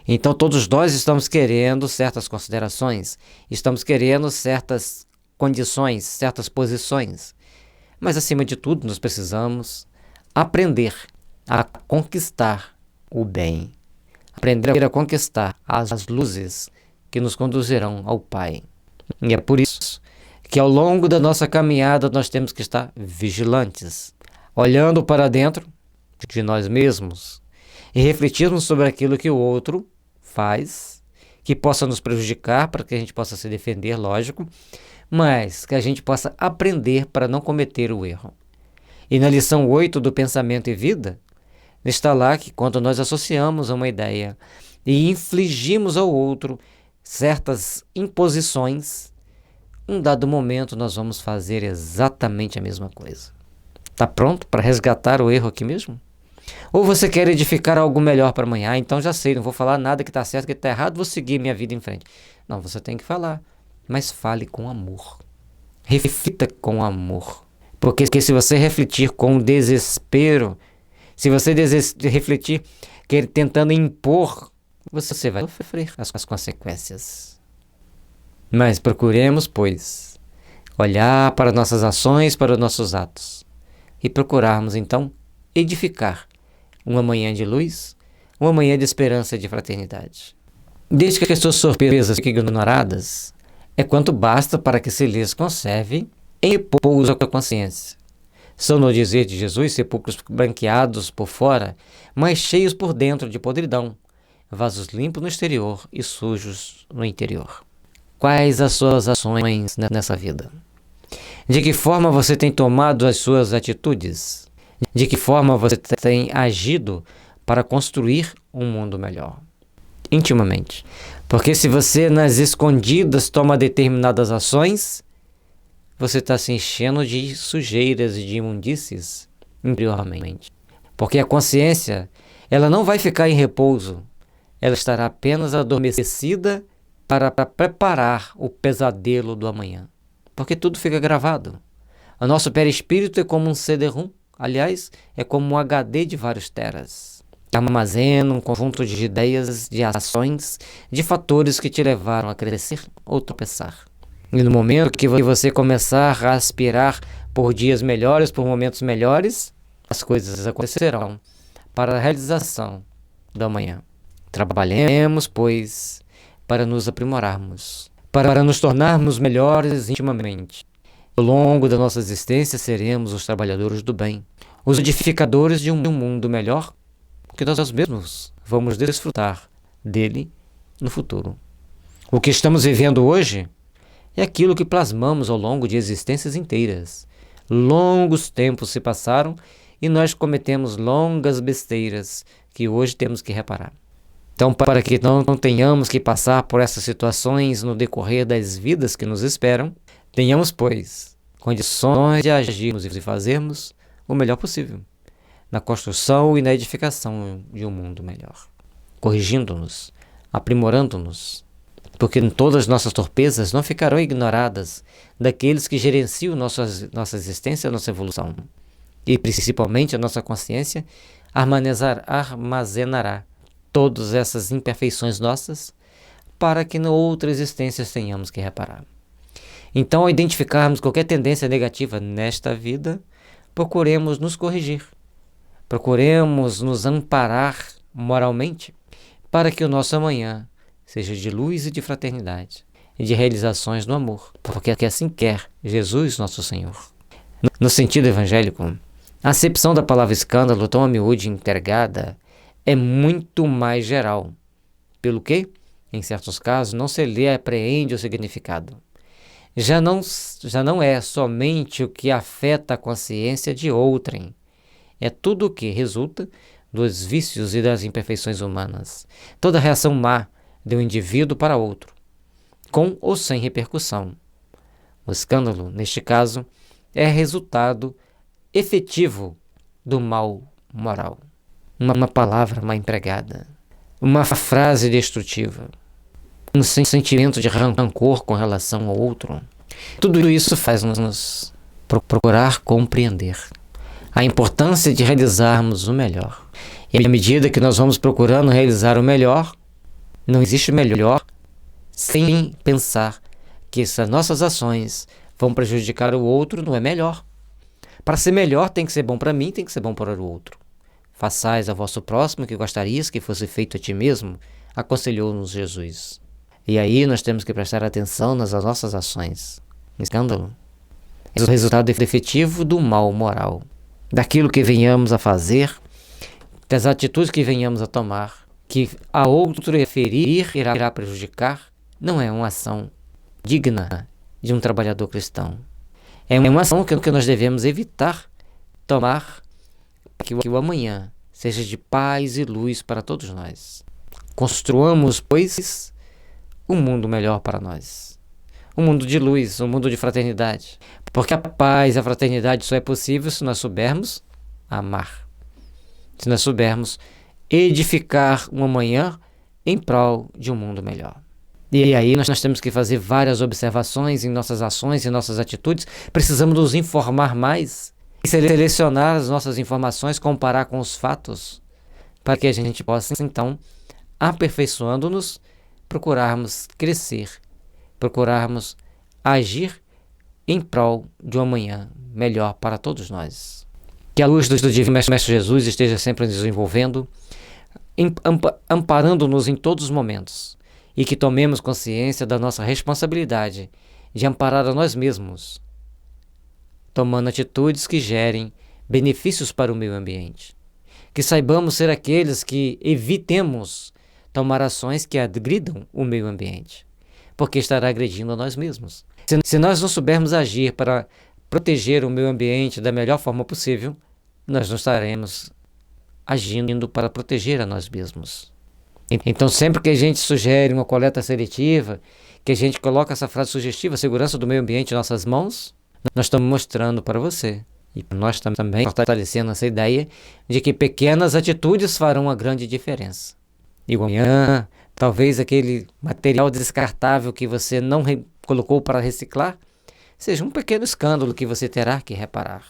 Então todos nós estamos querendo certas considerações, estamos querendo certas condições, certas posições, mas acima de tudo nós precisamos aprender a conquistar o bem, aprender a conquistar as luzes que nos conduzirão ao Pai. E é por isso que ao longo da nossa caminhada nós temos que estar vigilantes, olhando para dentro de nós mesmos e refletirmos sobre aquilo que o outro faz, que possa nos prejudicar, para que a gente possa se defender, lógico, mas que a gente possa aprender para não cometer o erro. E na lição 8 do Pensamento e Vida, está lá que quando nós associamos a uma ideia e infligimos ao outro certas imposições, em dado momento nós vamos fazer exatamente a mesma coisa. Está pronto para resgatar o erro aqui mesmo? Ou você quer edificar algo melhor para amanhã? Então já sei, não vou falar nada que está certo, que está errado, vou seguir minha vida em frente. Não, você tem que falar, mas fale com amor. Reflita com amor. Porque se você refletir com desespero, se você refletir tentando impor, você vai sofrer as consequências. Mas procuremos, pois, olhar para nossas ações, para os nossos atos, e procurarmos, então, edificar uma manhã de luz, uma manhã de esperança e de fraternidade. Desde que as suas surpresas fiquem ignoradas, é quanto basta para que se lhes conserve em repouso a consciência. São, no dizer de Jesus, sepulcros branqueados por fora, mas cheios por dentro de podridão, vasos limpos no exterior e sujos no interior. Quais as suas ações nessa vida? De que forma você tem tomado as suas atitudes? De que forma você tem agido para construir um mundo melhor? Intimamente. Porque se você nas escondidas toma determinadas ações, você está se enchendo de sujeiras e de imundícies interiormente. Porque a consciência, ela não vai ficar em repouso, ela estará apenas adormecida para preparar o pesadelo do amanhã. Porque tudo fica gravado. O nosso perispírito é como um CD-ROM, aliás, é como um HD de vários teras. Armazena um conjunto de ideias, de ações, de fatores que te levaram a crescer ou tropeçar. E no momento que você começar a aspirar por dias melhores, por momentos melhores, as coisas acontecerão para a realização do amanhã. Trabalhemos, pois, para nos aprimorarmos, para nos tornarmos melhores intimamente. Ao longo da nossa existência seremos os trabalhadores do bem, os edificadores de um mundo melhor, que nós mesmos vamos desfrutar dele no futuro. O que estamos vivendo hoje é aquilo que plasmamos ao longo de existências inteiras. Longos tempos se passaram e nós cometemos longas besteiras que hoje temos que reparar. Então, para que não tenhamos que passar por essas situações no decorrer das vidas que nos esperam, tenhamos, pois, condições de agirmos e fazermos o melhor possível na construção e na edificação de um mundo melhor, corrigindo-nos, aprimorando-nos, porque todas as nossas torpezas não ficarão ignoradas daqueles que gerenciam nossa existência, nossa evolução. E principalmente a nossa consciência armazenará todas essas imperfeições nossas para que em outras existências tenhamos que reparar. Então, ao identificarmos qualquer tendência negativa nesta vida, procuremos nos corrigir, procuremos nos amparar moralmente para que o nosso amanhã seja de luz e de fraternidade, e de realizações no amor, porque assim quer Jesus nosso Senhor. No sentido evangélico, a acepção da palavra escândalo, tão a miúde empregada, é muito mais geral, pelo que, em certos casos, não se lhe apreende o significado. Já não é somente o que afeta a consciência de outrem, é tudo o que resulta dos vícios e das imperfeições humanas, toda reação má de um indivíduo para outro, com ou sem repercussão. O escândalo, neste caso, é resultado efetivo do mal moral. Uma palavra mal empregada, uma frase destrutiva, um sentimento de rancor com relação ao outro. Tudo isso faz-nos procurar compreender a importância de realizarmos o melhor. E à medida que nós vamos procurando realizar o melhor, não existe melhor sem pensar que se as nossas ações vão prejudicar o outro, não é melhor. Para ser melhor tem que ser bom para mim, tem que ser bom para o outro. Façais ao vosso próximo que gostarias que fosse feito a ti mesmo, aconselhou-nos Jesus. E aí nós temos que prestar atenção nas nossas ações. Escândalo é o resultado efetivo do mal moral, daquilo que venhamos a fazer das atitudes que venhamos a tomar, que a outro ferir irá prejudicar, não é uma ação digna de um trabalhador cristão. É uma ação que nós devemos evitar tomar, que o amanhã seja de paz e luz para todos nós. Construamos, pois, um mundo melhor para nós. Um mundo de luz, um mundo de fraternidade. Porque a paz e a fraternidade só é possível se nós soubermos amar. Se nós soubermos edificar um amanhã em prol de um mundo melhor. E aí nós temos que fazer várias observações em nossas ações e nossas atitudes. Precisamos nos informar mais, selecionar as nossas informações, comparar com os fatos, para que a gente possa, então, aperfeiçoando-nos, procurarmos crescer, procurarmos agir em prol de um amanhã melhor para todos nós. Que a luz do Divino Mestre Jesus esteja sempre nos envolvendo, amparando-nos em todos os momentos, e que tomemos consciência da nossa responsabilidade de amparar a nós mesmos, tomando atitudes que gerem benefícios para o meio ambiente. Que saibamos ser aqueles que evitemos tomar ações que agridam o meio ambiente, porque estará agredindo a nós mesmos. Se nós não soubermos agir para proteger o meio ambiente da melhor forma possível, nós não estaremos agindo para proteger a nós mesmos. Então, sempre que a gente sugere uma coleta seletiva, que a gente coloca essa frase sugestiva, segurança do meio ambiente em nossas mãos, nós estamos mostrando para você, e nós também fortalecendo essa ideia de que pequenas atitudes farão uma grande diferença. E amanhã, talvez aquele material descartável que você não colocou para reciclar, seja um pequeno escândalo que você terá que reparar.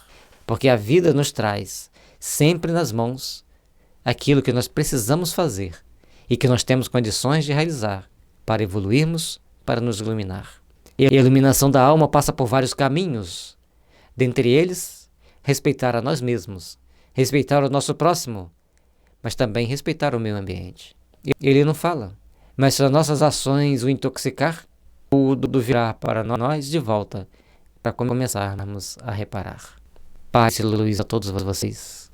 Porque a vida nos traz, sempre nas mãos, aquilo que nós precisamos fazer e que nós temos condições de realizar para evoluirmos, para nos iluminar. E a iluminação da alma passa por vários caminhos. Dentre eles, respeitar a nós mesmos, respeitar o nosso próximo, mas também respeitar o meio ambiente. Ele não fala, mas se as nossas ações o intoxicar, tudo virá para nós de volta, para começarmos a reparar. Paz e luz a todos vocês.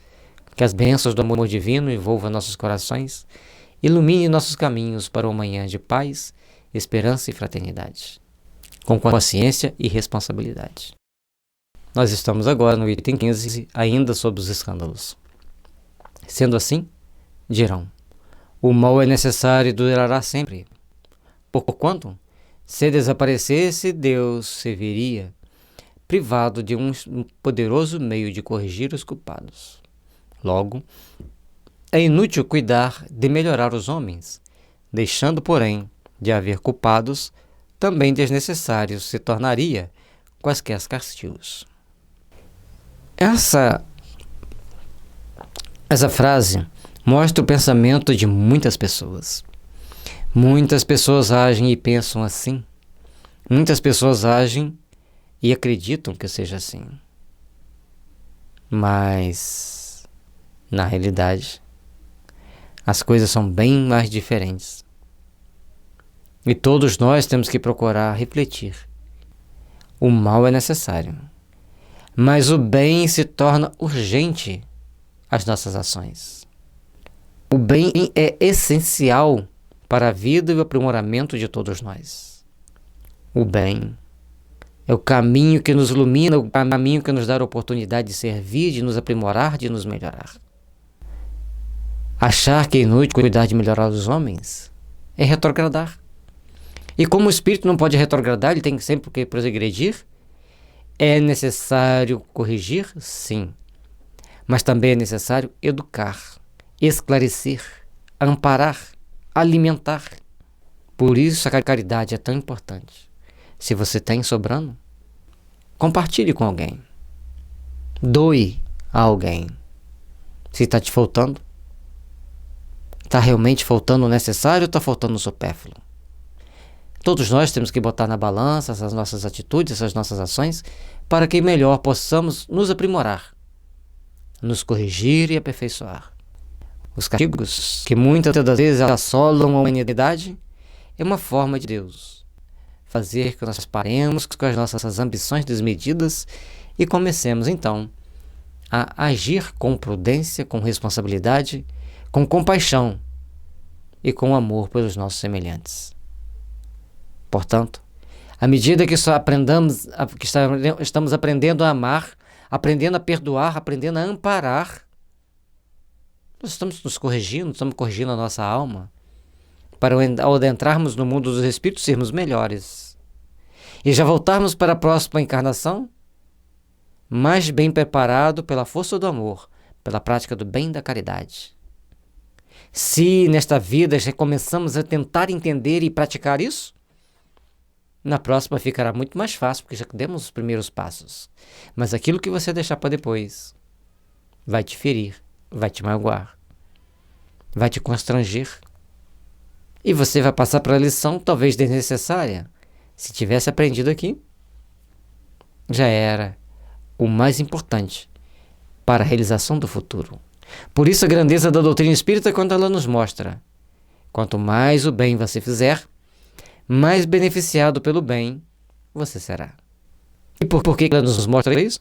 Que as bênçãos do amor divino envolvam nossos corações, ilumine nossos caminhos para o amanhã de paz, esperança e fraternidade, com consciência e responsabilidade. Nós estamos agora no item 15, ainda sobre os escândalos. Sendo assim, dirão, o mal é necessário e durará sempre. Porquanto, se desaparecesse, Deus se veria privado de um poderoso meio de corrigir os culpados. Logo, é inútil cuidar de melhorar os homens, deixando, porém, de haver culpados, também desnecessário se tornaria quaisquer castigos. Essa frase mostra o pensamento de muitas pessoas. Muitas pessoas agem e pensam assim. Muitas pessoas agem e acreditam que seja assim. Mas, na realidade, as coisas são bem mais diferentes. E todos nós temos que procurar refletir. O mal é necessário, mas o bem se torna urgente às nossas ações. O bem é essencial para a vida e o aprimoramento de todos nós. O bem é o caminho que nos ilumina, o caminho que nos dá a oportunidade de servir, de nos aprimorar, de nos melhorar. Achar que é inútil cuidar de melhorar os homens é retrogradar. E como o espírito não pode retrogradar, ele tem sempre que progredir. É necessário corrigir? Sim. Mas também é necessário educar, esclarecer, amparar, alimentar. Por isso a caridade é tão importante. Se você tem sobrando, compartilhe com alguém. Doe a alguém. Se está te faltando, está realmente faltando o necessário ou está faltando o supérfluo? Todos nós temos que botar na balança essas nossas atitudes, essas nossas ações, para que melhor possamos nos aprimorar, nos corrigir e aperfeiçoar. Os castigos que muitas das vezes assolam a humanidade é uma forma de Deus fazer que nós paremos com as nossas ambições desmedidas e comecemos então a agir com prudência, com responsabilidade, com compaixão e com amor pelos nossos semelhantes. Portanto, à medida que estamos aprendendo a amar, aprendendo a perdoar, aprendendo a amparar, nós estamos nos corrigindo, estamos corrigindo a nossa alma, para ao adentrarmos no mundo dos espíritos sermos melhores. E já voltarmos para a próxima encarnação, mais bem preparado pela força do amor, pela prática do bem e da caridade. Se nesta vida já começamos a tentar entender e praticar isso, na próxima ficará muito mais fácil, porque já demos os primeiros passos. Mas aquilo que você deixar para depois vai te ferir, vai te magoar, vai te constranger. E você vai passar para a lição talvez desnecessária. Se tivesse aprendido aqui, já era o mais importante para a realização do futuro. Por isso a grandeza da doutrina espírita quando ela nos mostra: quanto mais o bem você fizer, mais beneficiado pelo bem você será. E por que ela nos mostra isso?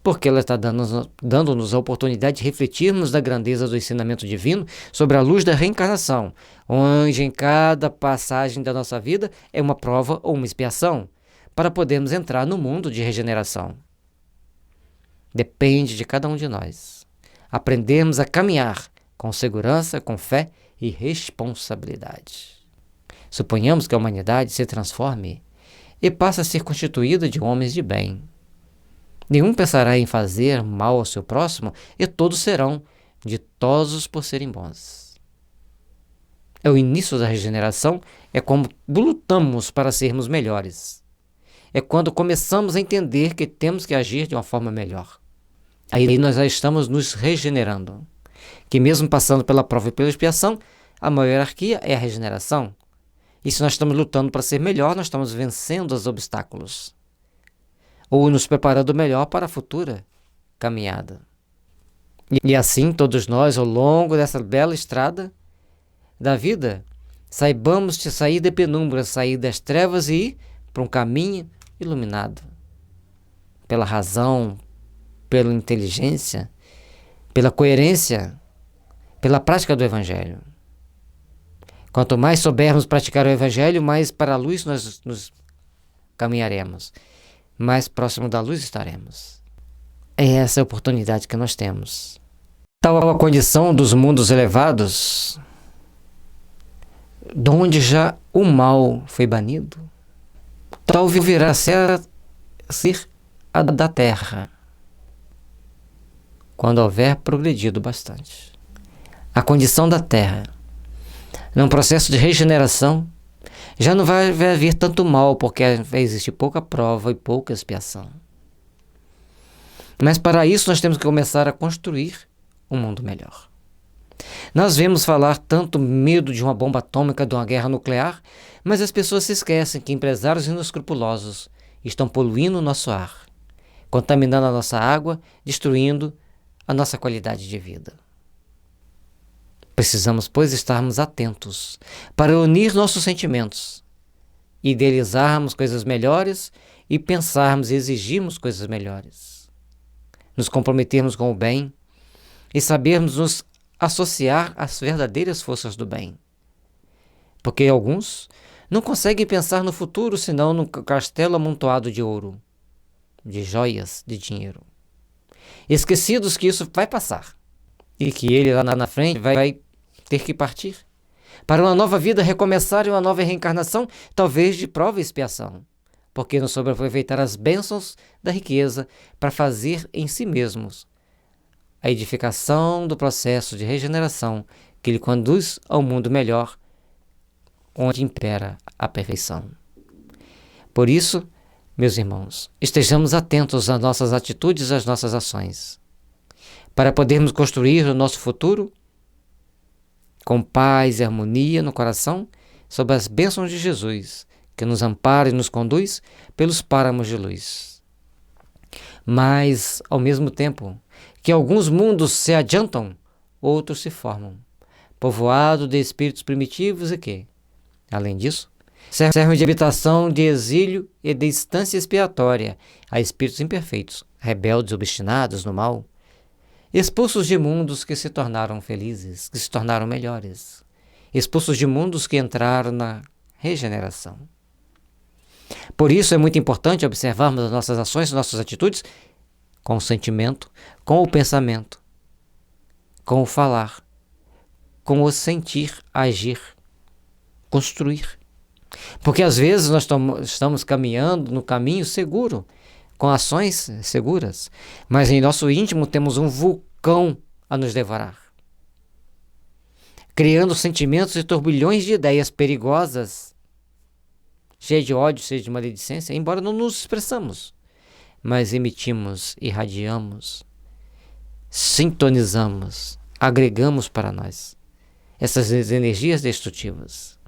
Porque ela está dando-nos a oportunidade de refletirmos da grandeza do ensinamento divino sobre a luz da reencarnação, onde em cada passagem da nossa vida é uma prova ou uma expiação, para podermos entrar no mundo de regeneração. Depende de cada um de nós aprendermos a caminhar com segurança, com fé e responsabilidade. Suponhamos que a humanidade se transforme e passe a ser constituída de homens de bem. Nenhum pensará em fazer mal ao seu próximo e todos serão ditosos por serem bons. É o início da regeneração, é como lutamos para sermos melhores. É quando começamos a entender que temos que agir de uma forma melhor. Aí nós já estamos nos regenerando. Que mesmo passando pela prova e pela expiação, a maior hierarquia é a regeneração. E se nós estamos lutando para ser melhor, nós estamos vencendo os obstáculos. Ou nos preparando melhor para a futura caminhada. E assim, todos nós, ao longo dessa bela estrada da vida, saibamos de sair da penumbra, sair das trevas e ir para um caminho iluminado. Pela razão, pela inteligência, pela coerência, pela prática do Evangelho. Quanto mais soubermos praticar o Evangelho, mais para a luz nós nos caminharemos. Mais próximo da luz estaremos. É essa a oportunidade que nós temos. Tal a condição dos mundos elevados, donde já o mal foi banido, tal virá a ser a da terra, quando houver progredido bastante. A condição da terra, num processo de regeneração, já não vai haver tanto mal, porque vai existir pouca prova e pouca expiação. Mas para isso nós temos que começar a construir um mundo melhor. Nós vemos falar tanto medo de uma bomba atômica, de uma guerra nuclear, mas as pessoas se esquecem que empresários inescrupulosos estão poluindo o nosso ar, contaminando a nossa água, destruindo a nossa qualidade de vida. Precisamos, pois, estarmos atentos para unir nossos sentimentos, idealizarmos coisas melhores e pensarmos e exigirmos coisas melhores. Nos comprometermos com o bem e sabermos nos associar às verdadeiras forças do bem. Porque alguns não conseguem pensar no futuro senão no castelo amontoado de ouro, de joias, de dinheiro. Esquecidos que isso vai passar e que ele lá na frente vai ter que partir para uma nova vida, recomeçar e uma nova reencarnação, talvez de prova e expiação, porque não soube aproveitar as bênçãos da riqueza para fazer em si mesmos a edificação do processo de regeneração que lhe conduz ao mundo melhor, onde impera a perfeição. Por isso, meus irmãos, estejamos atentos às nossas atitudes e às nossas ações, para podermos construir o nosso futuro com paz e harmonia no coração, sob as bênçãos de Jesus, que nos ampara e nos conduz pelos páramos de luz. Mas, ao mesmo tempo que alguns mundos se adiantam, outros se formam, povoado de espíritos primitivos e que, além disso, servem de habitação de exílio e de instância expiatória a espíritos imperfeitos, rebeldes, obstinados no mal, expulsos de mundos que se tornaram felizes, que se tornaram melhores, expulsos de mundos que entraram na regeneração. Por isso é muito importante observarmos as nossas ações, nossas atitudes com o sentimento, com o pensamento, com o falar, com o sentir, agir, construir. Porque às vezes nós estamos caminhando no caminho seguro, com ações seguras, mas em nosso íntimo temos um vulcão a nos devorar, criando sentimentos e turbilhões de ideias perigosas, cheias de ódio, cheias de maledicência, embora não nos expressamos, mas emitimos, irradiamos, sintonizamos, agregamos para nós essas energias destrutivas.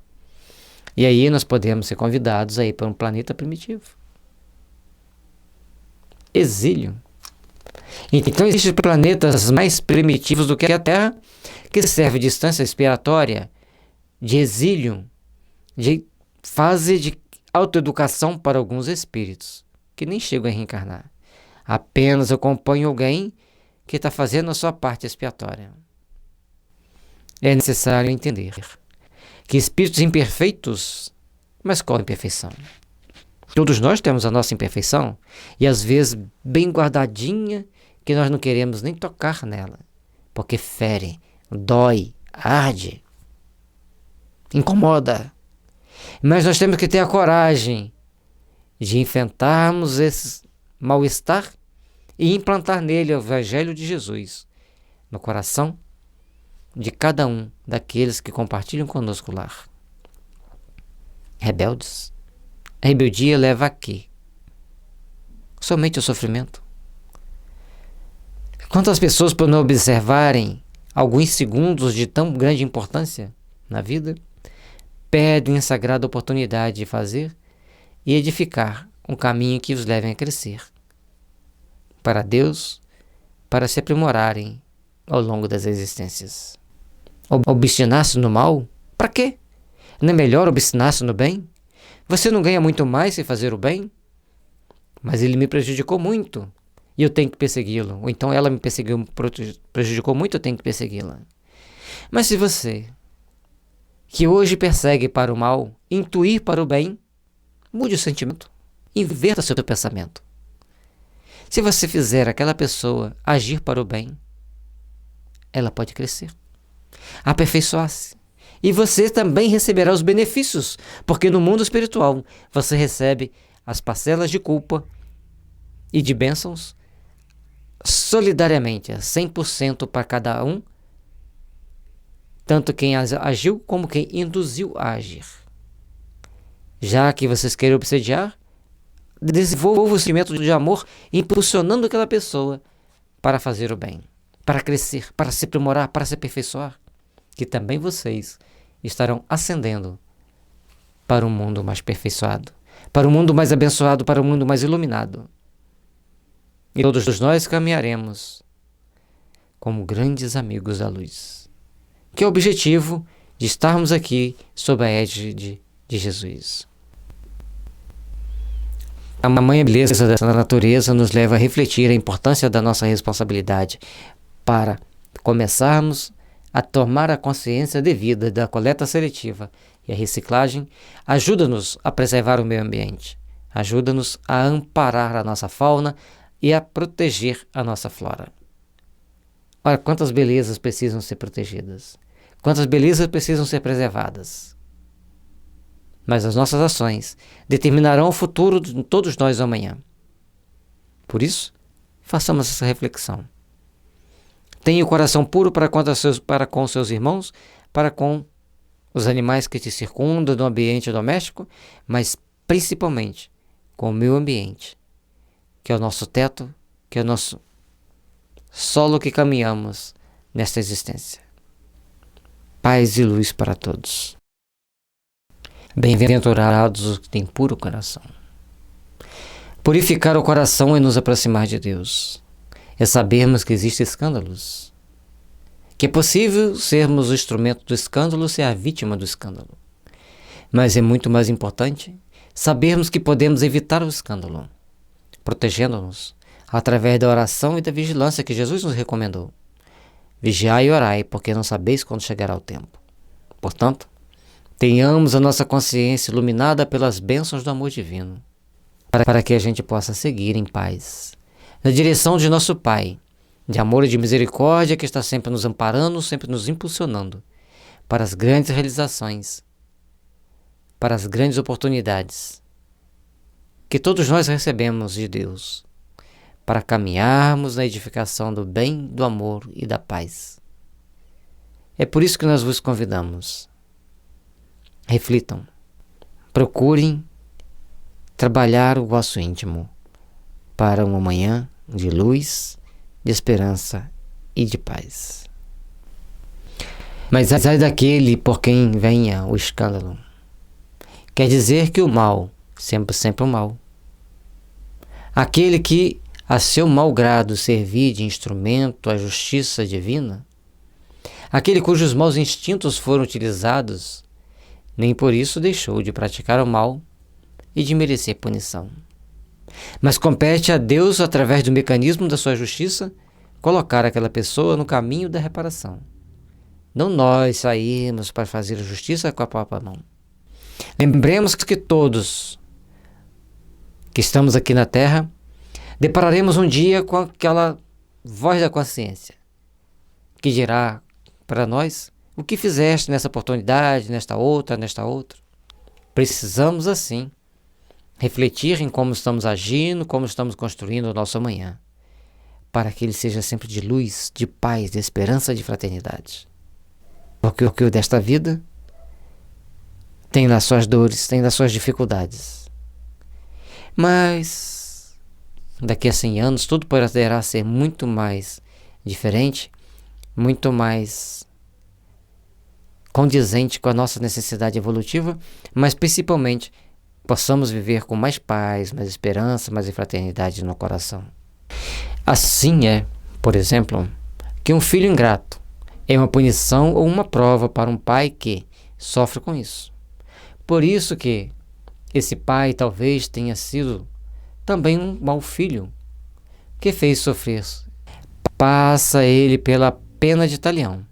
E aí nós podemos ser convidados a ir para um planeta primitivo. Exílio. Então existem planetas mais primitivos do que a Terra, que serve de instância expiratória, de exílio, de fase de autoeducação para alguns espíritos, que nem chegam a reencarnar. Apenas acompanham alguém que está fazendo a sua parte expiatória. É necessário entender que espíritos imperfeitos, mas qual imperfeição? Todos nós temos a nossa imperfeição, e às vezes bem guardadinha, que nós não queremos nem tocar nela, porque fere, dói, arde, incomoda. Mas nós temos que ter a coragem de enfrentarmos esse mal-estar e implantar nele o Evangelho de Jesus no coração de cada um daqueles que compartilham conosco o lar. Rebeldes. A rebeldia leva a quê? Somente ao sofrimento. Quantas pessoas, por não observarem alguns segundos de tão grande importância na vida, perdem a sagrada oportunidade de fazer e edificar um caminho que os leve a crescer para Deus, para se aprimorarem ao longo das existências. Obstinar-se no mal? Para quê? Não é melhor obstinar-se no bem? Você não ganha muito mais se fazer o bem? Mas ele me prejudicou muito e eu tenho que persegui-lo. Ou então ela me perseguiu, prejudicou muito, eu tenho que persegui-la. Mas se você, que hoje persegue para o mal, intuir para o bem, mude o sentimento, inverta seu pensamento. Se você fizer aquela pessoa agir para o bem, ela pode crescer, aperfeiçoar-se. E você também receberá os benefícios, porque no mundo espiritual você recebe as parcelas de culpa e de bênçãos solidariamente, 100% para cada um, tanto quem agiu como quem induziu a agir. Já que vocês querem obsediar, desenvolva o sentimento de amor, impulsionando aquela pessoa para fazer o bem, para crescer, para se aprimorar, para se aperfeiçoar, que também vocês estarão ascendendo para um mundo mais aperfeiçoado, para um mundo mais abençoado, para um mundo mais iluminado. E todos nós caminharemos como grandes amigos da luz, que é o objetivo de estarmos aqui sob a égide de Jesus. A tamanha beleza dessa natureza nos leva a refletir a importância da nossa responsabilidade para começarmos a tomar a consciência devida da coleta seletiva e a reciclagem. Ajuda-nos a preservar o meio ambiente, ajuda-nos a amparar a nossa fauna e a proteger a nossa flora. Ora, quantas belezas precisam ser protegidas, quantas belezas precisam ser preservadas. Mas as nossas ações determinarão o futuro de todos nós amanhã. Por isso, façamos essa reflexão. Tenha o coração puro para com seus irmãos, para com os animais que te circundam no ambiente doméstico, mas principalmente com o meio ambiente, que é o nosso teto, que é o nosso solo que caminhamos nesta existência. Paz e luz para todos. Bem-aventurados os que têm puro coração. Purificar o coração é nos aproximar de Deus. É sabermos que existem escândalos, que é possível sermos o instrumento do escândalo, ser a vítima do escândalo. Mas é muito mais importante sabermos que podemos evitar o escândalo, protegendo-nos, através da oração e da vigilância que Jesus nos recomendou. Vigiai e orai, porque não sabeis quando chegará o tempo. Portanto, tenhamos a nossa consciência iluminada pelas bênçãos do amor divino, para que a gente possa seguir em paz, na direção de nosso Pai, de amor e de misericórdia, que está sempre nos amparando, sempre nos impulsionando para as grandes realizações, para as grandes oportunidades que todos nós recebemos de Deus, para caminharmos na edificação do bem, do amor e da paz. É por isso que nós vos convidamos. Reflitam, procurem trabalhar o vosso íntimo para uma manhã de luz, de esperança e de paz. Mas ai daquele por quem venha o escândalo. Quer dizer que o mal, sempre o mal. Aquele que a seu mau grado servir de instrumento à justiça divina, aquele cujos maus instintos foram utilizados, nem por isso deixou de praticar o mal e de merecer punição. Mas compete a Deus, através do mecanismo da sua justiça, colocar aquela pessoa no caminho da reparação. Não nós sairmos para fazer a justiça com a própria mão. Lembremos que todos que estamos aqui na Terra depararemos um dia com aquela voz da consciência que dirá para nós: o que fizeste nessa oportunidade, nesta outra. Precisamos, assim, refletir em como estamos agindo, como estamos construindo o nosso amanhã, para que ele seja sempre de luz, de paz, de esperança, de fraternidade. Porque o desta vida tem nas suas dores, tem nas suas dificuldades. Mas daqui a 100 anos tudo poderá ser muito mais diferente, muito mais condizente com a nossa necessidade evolutiva, mas principalmente possamos viver com mais paz, mais esperança, mais fraternidade no coração. Assim é, por exemplo, que um filho ingrato é uma punição ou uma prova para um pai que sofre com isso. Por isso que esse pai talvez tenha sido também um mau filho que fez sofrer. Passa ele pela pena de talião.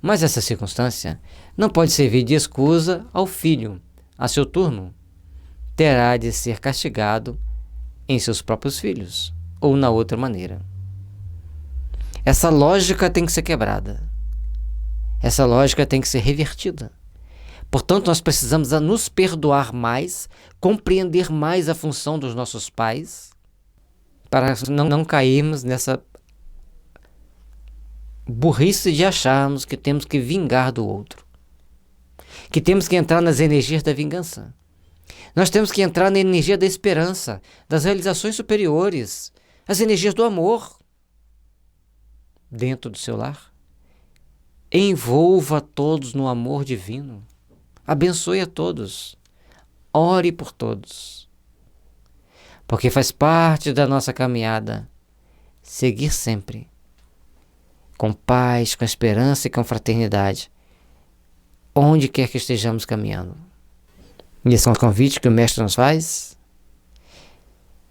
Mas essa circunstância não pode servir de escusa ao filho. A seu turno, terá de ser castigado em seus próprios filhos, ou na outra maneira. Essa lógica tem que ser quebrada. Essa lógica tem que ser revertida. Portanto, nós precisamos nos perdoar mais, compreender mais a função dos nossos pais, para não cairmos nessa burrice de acharmos que temos que vingar do outro, que temos que entrar nas energias da vingança. Nós temos que entrar na energia da esperança, das realizações superiores, as energias do amor dentro do seu lar. Envolva todos no amor divino. Abençoe a todos. Ore por todos. Porque faz parte da nossa caminhada seguir sempre com paz, com esperança e com fraternidade, onde quer que estejamos caminhando. E esse é o convite que o Mestre nos faz.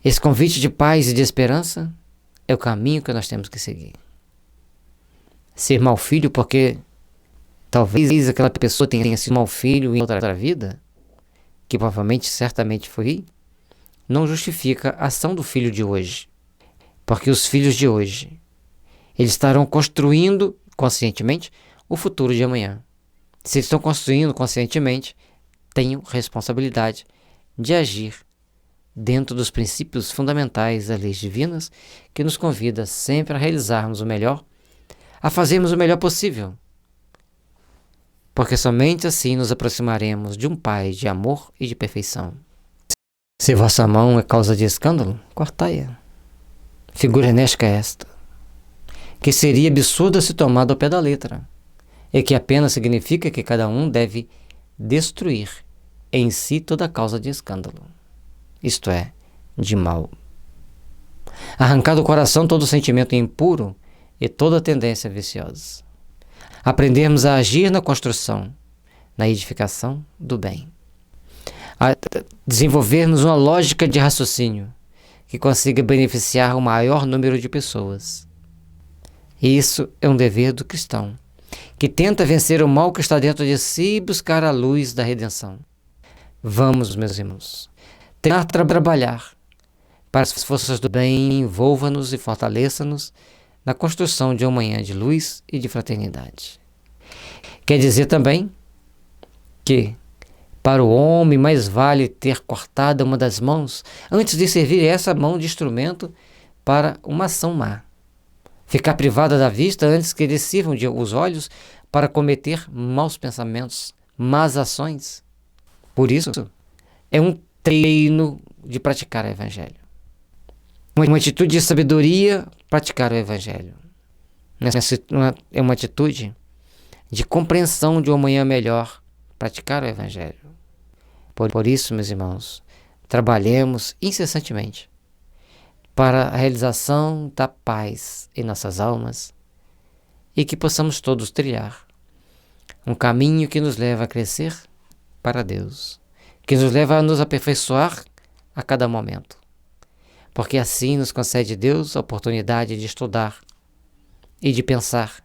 Esse convite de paz e de esperança é o caminho que nós temos que seguir. Ser mau filho porque talvez aquela pessoa tenha sido mau filho em outra vida, que provavelmente, certamente foi, não justifica a ação do filho de hoje. Porque os filhos de hoje, eles estarão construindo conscientemente o futuro de amanhã. Se eles estão construindo conscientemente, tenham responsabilidade de agir dentro dos princípios fundamentais das leis divinas, que nos convida sempre a realizarmos o melhor, a fazermos o melhor possível. Porque somente assim nos aproximaremos de um Pai de amor e de perfeição. Se vossa mão é causa de escândalo, cortai-a. Figura enérgica é esta, que seria absurda se tomada ao pé da letra, e que apenas significa que cada um deve destruir em si toda causa de escândalo, isto é, de mal. Arrancar do coração todo sentimento impuro e toda tendência viciosa. Aprendermos a agir na construção, na edificação do bem. A desenvolvermos uma lógica de raciocínio que consiga beneficiar o maior número de pessoas. E isso é um dever do cristão, que tenta vencer o mal que está dentro de si e buscar a luz da redenção. Vamos, meus irmãos, tentar trabalhar para as forças do bem envolva-nos e fortaleça-nos na construção de uma manhã de luz e de fraternidade. Quer dizer também que, para o homem, mais vale ter cortado uma das mãos antes de servir essa mão de instrumento para uma ação má. Ficar privada da vista antes que lhe sirvam os olhos para cometer maus pensamentos, más ações. Por isso, é um treino de praticar o Evangelho. Uma atitude de sabedoria, praticar o Evangelho. É uma atitude de compreensão de uma manhã melhor, praticar o Evangelho. Por isso, meus irmãos, trabalhemos incessantemente para a realização da paz em nossas almas e que possamos todos trilhar um caminho que nos leva a crescer para Deus, que nos leva a nos aperfeiçoar a cada momento, porque assim nos concede Deus a oportunidade de estudar e de pensar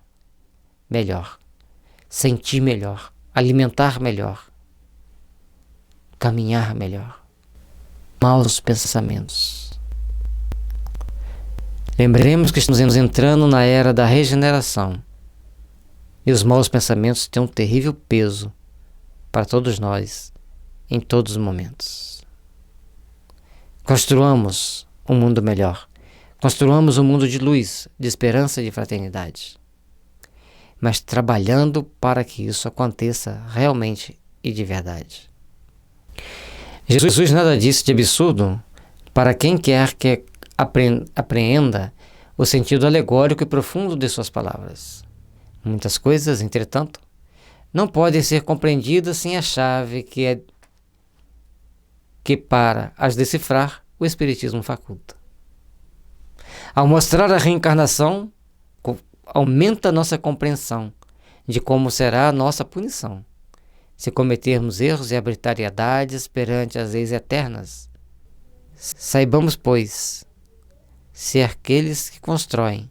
melhor, sentir melhor, alimentar melhor, caminhar melhor. Maus pensamentos. Lembremos que estamos entrando na era da regeneração e os maus pensamentos têm um terrível peso para todos nós em todos os momentos. Construamos um mundo melhor. Construamos um mundo de luz, de esperança e de fraternidade. Mas trabalhando para que isso aconteça realmente e de verdade. Jesus nada disse de absurdo para quem quer que apreenda o sentido alegórico e profundo de suas palavras. Muitas coisas, entretanto, não podem ser compreendidas sem a chave que para as decifrar o Espiritismo faculta. Ao mostrar a reencarnação, aumenta a nossa compreensão de como será a nossa punição, se cometermos erros e arbitrariedades perante as leis eternas. Saibamos, pois, ser aqueles que constroem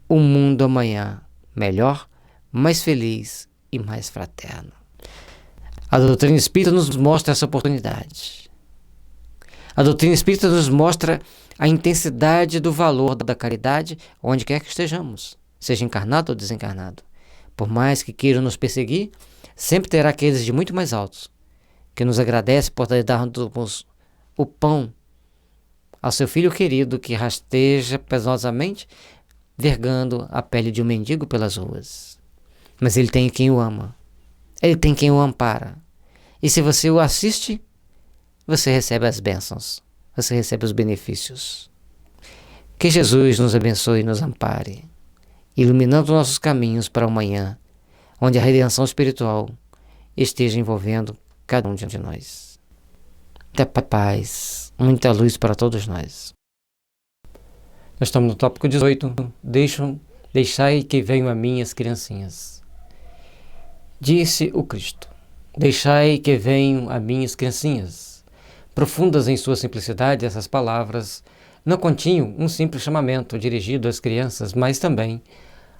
um mundo amanhã melhor, mais feliz e mais fraterno. A doutrina espírita nos mostra essa oportunidade. A doutrina espírita nos mostra a intensidade do valor da caridade onde quer que estejamos, seja encarnado ou desencarnado. Por mais que queiram nos perseguir, sempre terá aqueles de muito mais altos, que nos agradece por darmos o pão ao seu filho querido que rasteja penosamente, vergando a pele de um mendigo pelas ruas. Mas ele tem quem o ama, ele tem quem o ampara. E se você o assiste, você recebe as bênçãos, você recebe os benefícios. Que Jesus nos abençoe e nos ampare, iluminando nossos caminhos para o amanhã, onde a redenção espiritual esteja envolvendo cada um de nós. Muita paz, muita luz para todos nós. Nós estamos no tópico 18. Deixai que venham a mim as criancinhas. Disse o Cristo: deixai que venham a mim as criancinhas. Profundas em sua simplicidade, essas palavras não continham um simples chamamento dirigido às crianças, mas também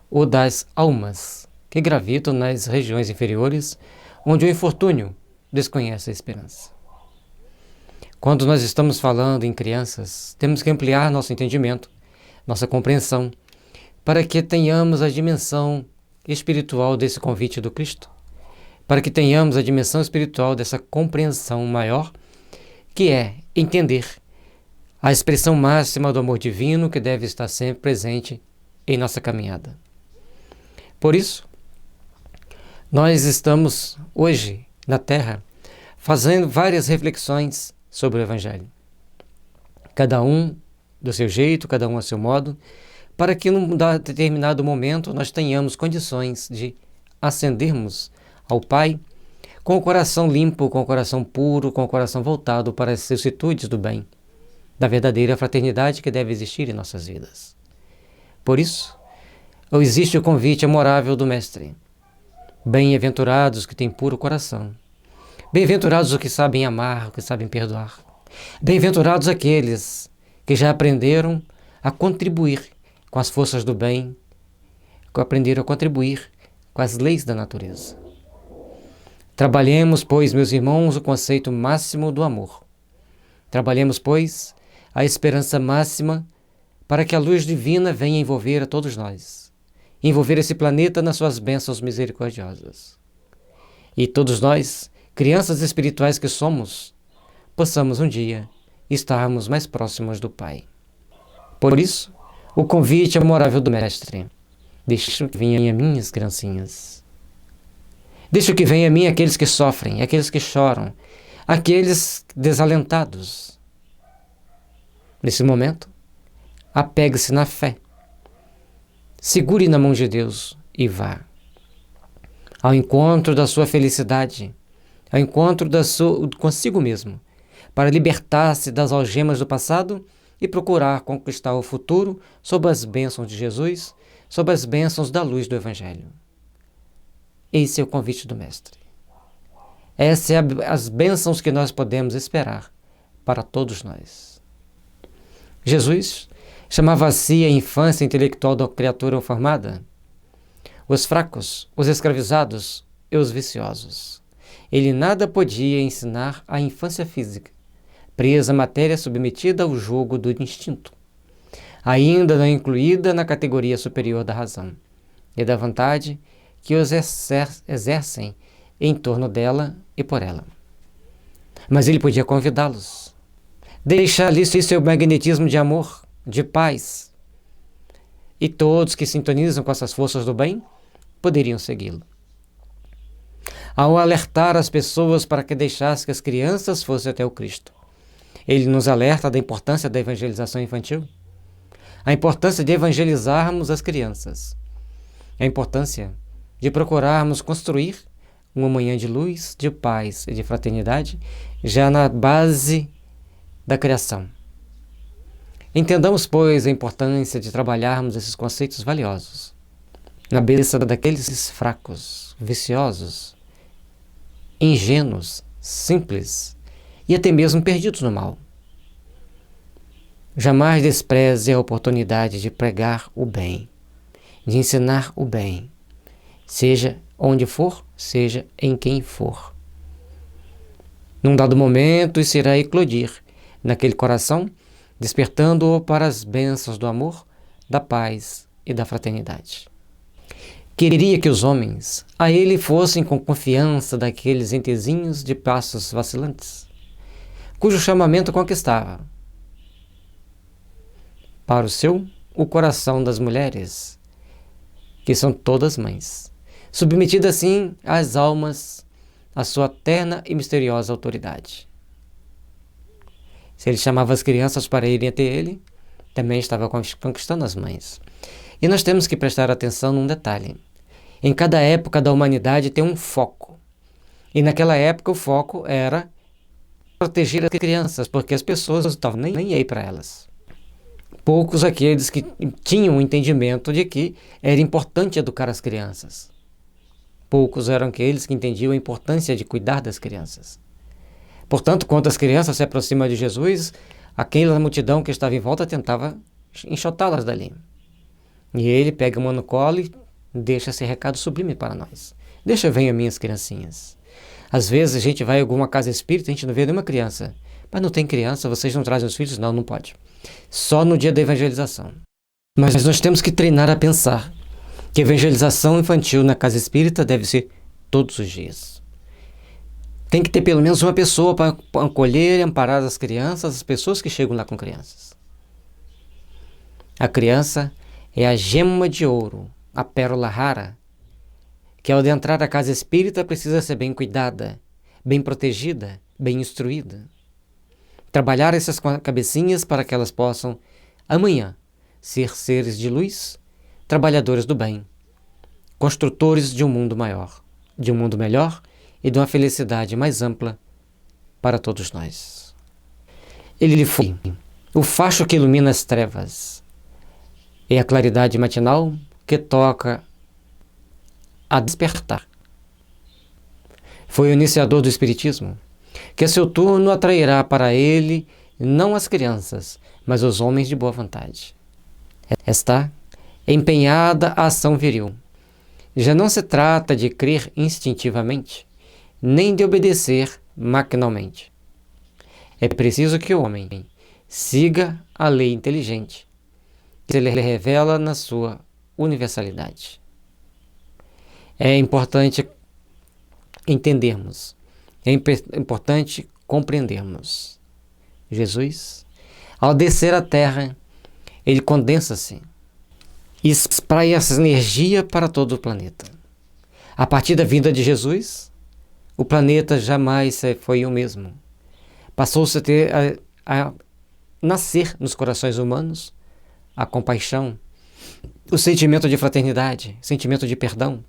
o das almas que gravitam nas regiões inferiores, onde o infortúnio desconhece a esperança. Quando nós estamos falando em crianças, temos que ampliar nosso entendimento, nossa compreensão, para que tenhamos a dimensão espiritual desse convite do Cristo, para que tenhamos a dimensão espiritual dessa compreensão maior, que é entender a expressão máxima do amor divino que deve estar sempre presente em nossa caminhada. Por isso, nós estamos hoje na Terra fazendo várias reflexões sobre o Evangelho. Cada um do seu jeito, cada um a seu modo, para que num determinado momento nós tenhamos condições de ascendermos ao Pai com o coração limpo, com o coração puro, com o coração voltado para as vicissitudes do bem, da verdadeira fraternidade que deve existir em nossas vidas. Por isso, existe o convite amorável do Mestre. Bem-aventurados que têm puro coração. Bem-aventurados os que sabem amar, os que sabem perdoar. Bem-aventurados aqueles que já aprenderam a contribuir com as forças do bem, que aprenderam a contribuir com as leis da natureza. Trabalhemos, pois, meus irmãos, o conceito máximo do amor. Trabalhemos, pois, a esperança máxima para que a luz divina venha envolver a todos nós, envolver esse planeta nas suas bênçãos misericordiosas. E todos nós, crianças espirituais que somos, possamos um dia estarmos mais próximos do Pai. Por isso, o convite amorável do Mestre: deixa que venham minhas criancinhas. Deixa que venham a mim aqueles que sofrem, aqueles que choram, aqueles desalentados. Nesse momento, apegue-se na fé. Segure na mão de Deus e vá ao encontro da sua felicidade, ao encontro consigo mesmo, para libertar-se das algemas do passado e procurar conquistar o futuro sob as bênçãos de Jesus, sob as bênçãos da luz do Evangelho. Esse é o convite do Mestre. Essas são as bênçãos que nós podemos esperar para todos nós. Jesus chamava a si a infância intelectual da criatura formada, os fracos, os escravizados e os viciosos. Ele nada podia ensinar à infância física, presa à matéria submetida ao jugo do instinto, ainda não incluída na categoria superior da razão e da vontade que os exercem em torno dela e por ela. Mas ele podia convidá-los, deixar ali seu magnetismo de amor, de paz, e todos que sintonizam com essas forças do bem poderiam segui-lo. Ao alertar as pessoas para que deixassem que as crianças fossem até o Cristo, ele nos alerta da importância da evangelização infantil, a importância de evangelizarmos as crianças, a importância de procurarmos construir uma manhã de luz, de paz e de fraternidade já na base da criação. Entendamos, pois, a importância de trabalharmos esses conceitos valiosos na cabeça daqueles fracos, viciosos, ingênuos, simples e até mesmo perdidos no mal. Jamais despreze a oportunidade de pregar o bem, de ensinar o bem, seja onde for, seja em quem for. Num dado momento, isso irá eclodir naquele coração, despertando-o para as bênçãos do amor, da paz e da fraternidade. Queria que os homens a ele fossem com confiança daqueles entezinhos de passos vacilantes, cujo chamamento conquistava para o coração das mulheres, que são todas mães, submetidas assim às almas, à sua terna e misteriosa autoridade. Se ele chamava as crianças para irem até ele, também estava conquistando as mães. E nós temos que prestar atenção num detalhe. Em cada época da humanidade tem um foco. E naquela época o foco era proteger as crianças, porque as pessoas não estavam nem aí para elas. Poucos aqueles que tinham o entendimento de que era importante educar as crianças. Poucos eram aqueles que entendiam a importância de cuidar das crianças. Portanto, quando as crianças se aproximam de Jesus, aquela multidão que estava em volta tentava enxotá-las dali. E ele pega uma no colo e deixa esse recado sublime para nós. Deixa venham minhas criancinhas. Às vezes a gente vai em alguma casa espírita e a gente não vê nenhuma criança. Mas não tem criança, vocês não trazem os filhos? Não, não pode. Só no dia da evangelização. Mas nós temos que treinar a pensar que a evangelização infantil na casa espírita deve ser todos os dias. Tem que ter pelo menos uma pessoa para acolher e amparar as crianças, as pessoas que chegam lá com crianças. A criança é a gema de ouro, a pérola rara, que ao entrar na casa espírita precisa ser bem cuidada, bem protegida, bem instruída. Trabalhar essas cabecinhas para que elas possam, amanhã, ser seres de luz, trabalhadores do bem, construtores de um mundo maior, de um mundo melhor e de uma felicidade mais ampla para todos nós. Ele foi o facho que ilumina as trevas, e a claridade matinal que toca a despertar. Foi o iniciador do Espiritismo, que a seu turno atrairá para ele não as crianças, mas os homens de boa vontade. Está empenhada a ação viril. Já não se trata de crer instintivamente, nem de obedecer maquinalmente. É preciso que o homem siga a lei inteligente, que se lhe revela na sua universalidade. É importante entendermos, é importante compreendermos. Jesus, ao descer à Terra, ele condensa-se e espraia essa energia para todo o planeta. A partir da vinda de Jesus, o planeta jamais foi o mesmo. Passou-se a nascer nos corações humanos a compaixão, o sentimento de fraternidade, sentimento de perdão,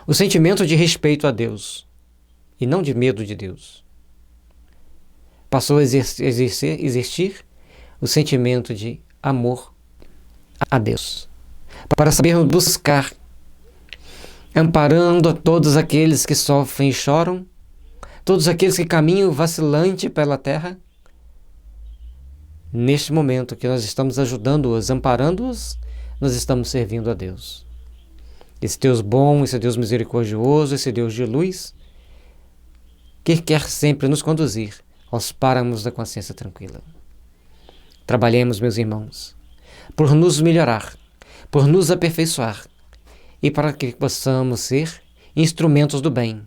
o sentimento de respeito a Deus e não de medo de Deus. Passou a existir o sentimento de amor a Deus, para sabermos buscar, amparando a todos aqueles que sofrem e choram, todos aqueles que caminham vacilante pela terra. Neste momento que nós estamos ajudando-os, amparando-os, nós estamos servindo a Deus. Esse Deus bom, esse Deus misericordioso, esse Deus de luz, que quer sempre nos conduzir aos páramos da consciência tranquila. Trabalhemos, meus irmãos, por nos melhorar, por nos aperfeiçoar e para que possamos ser instrumentos do bem,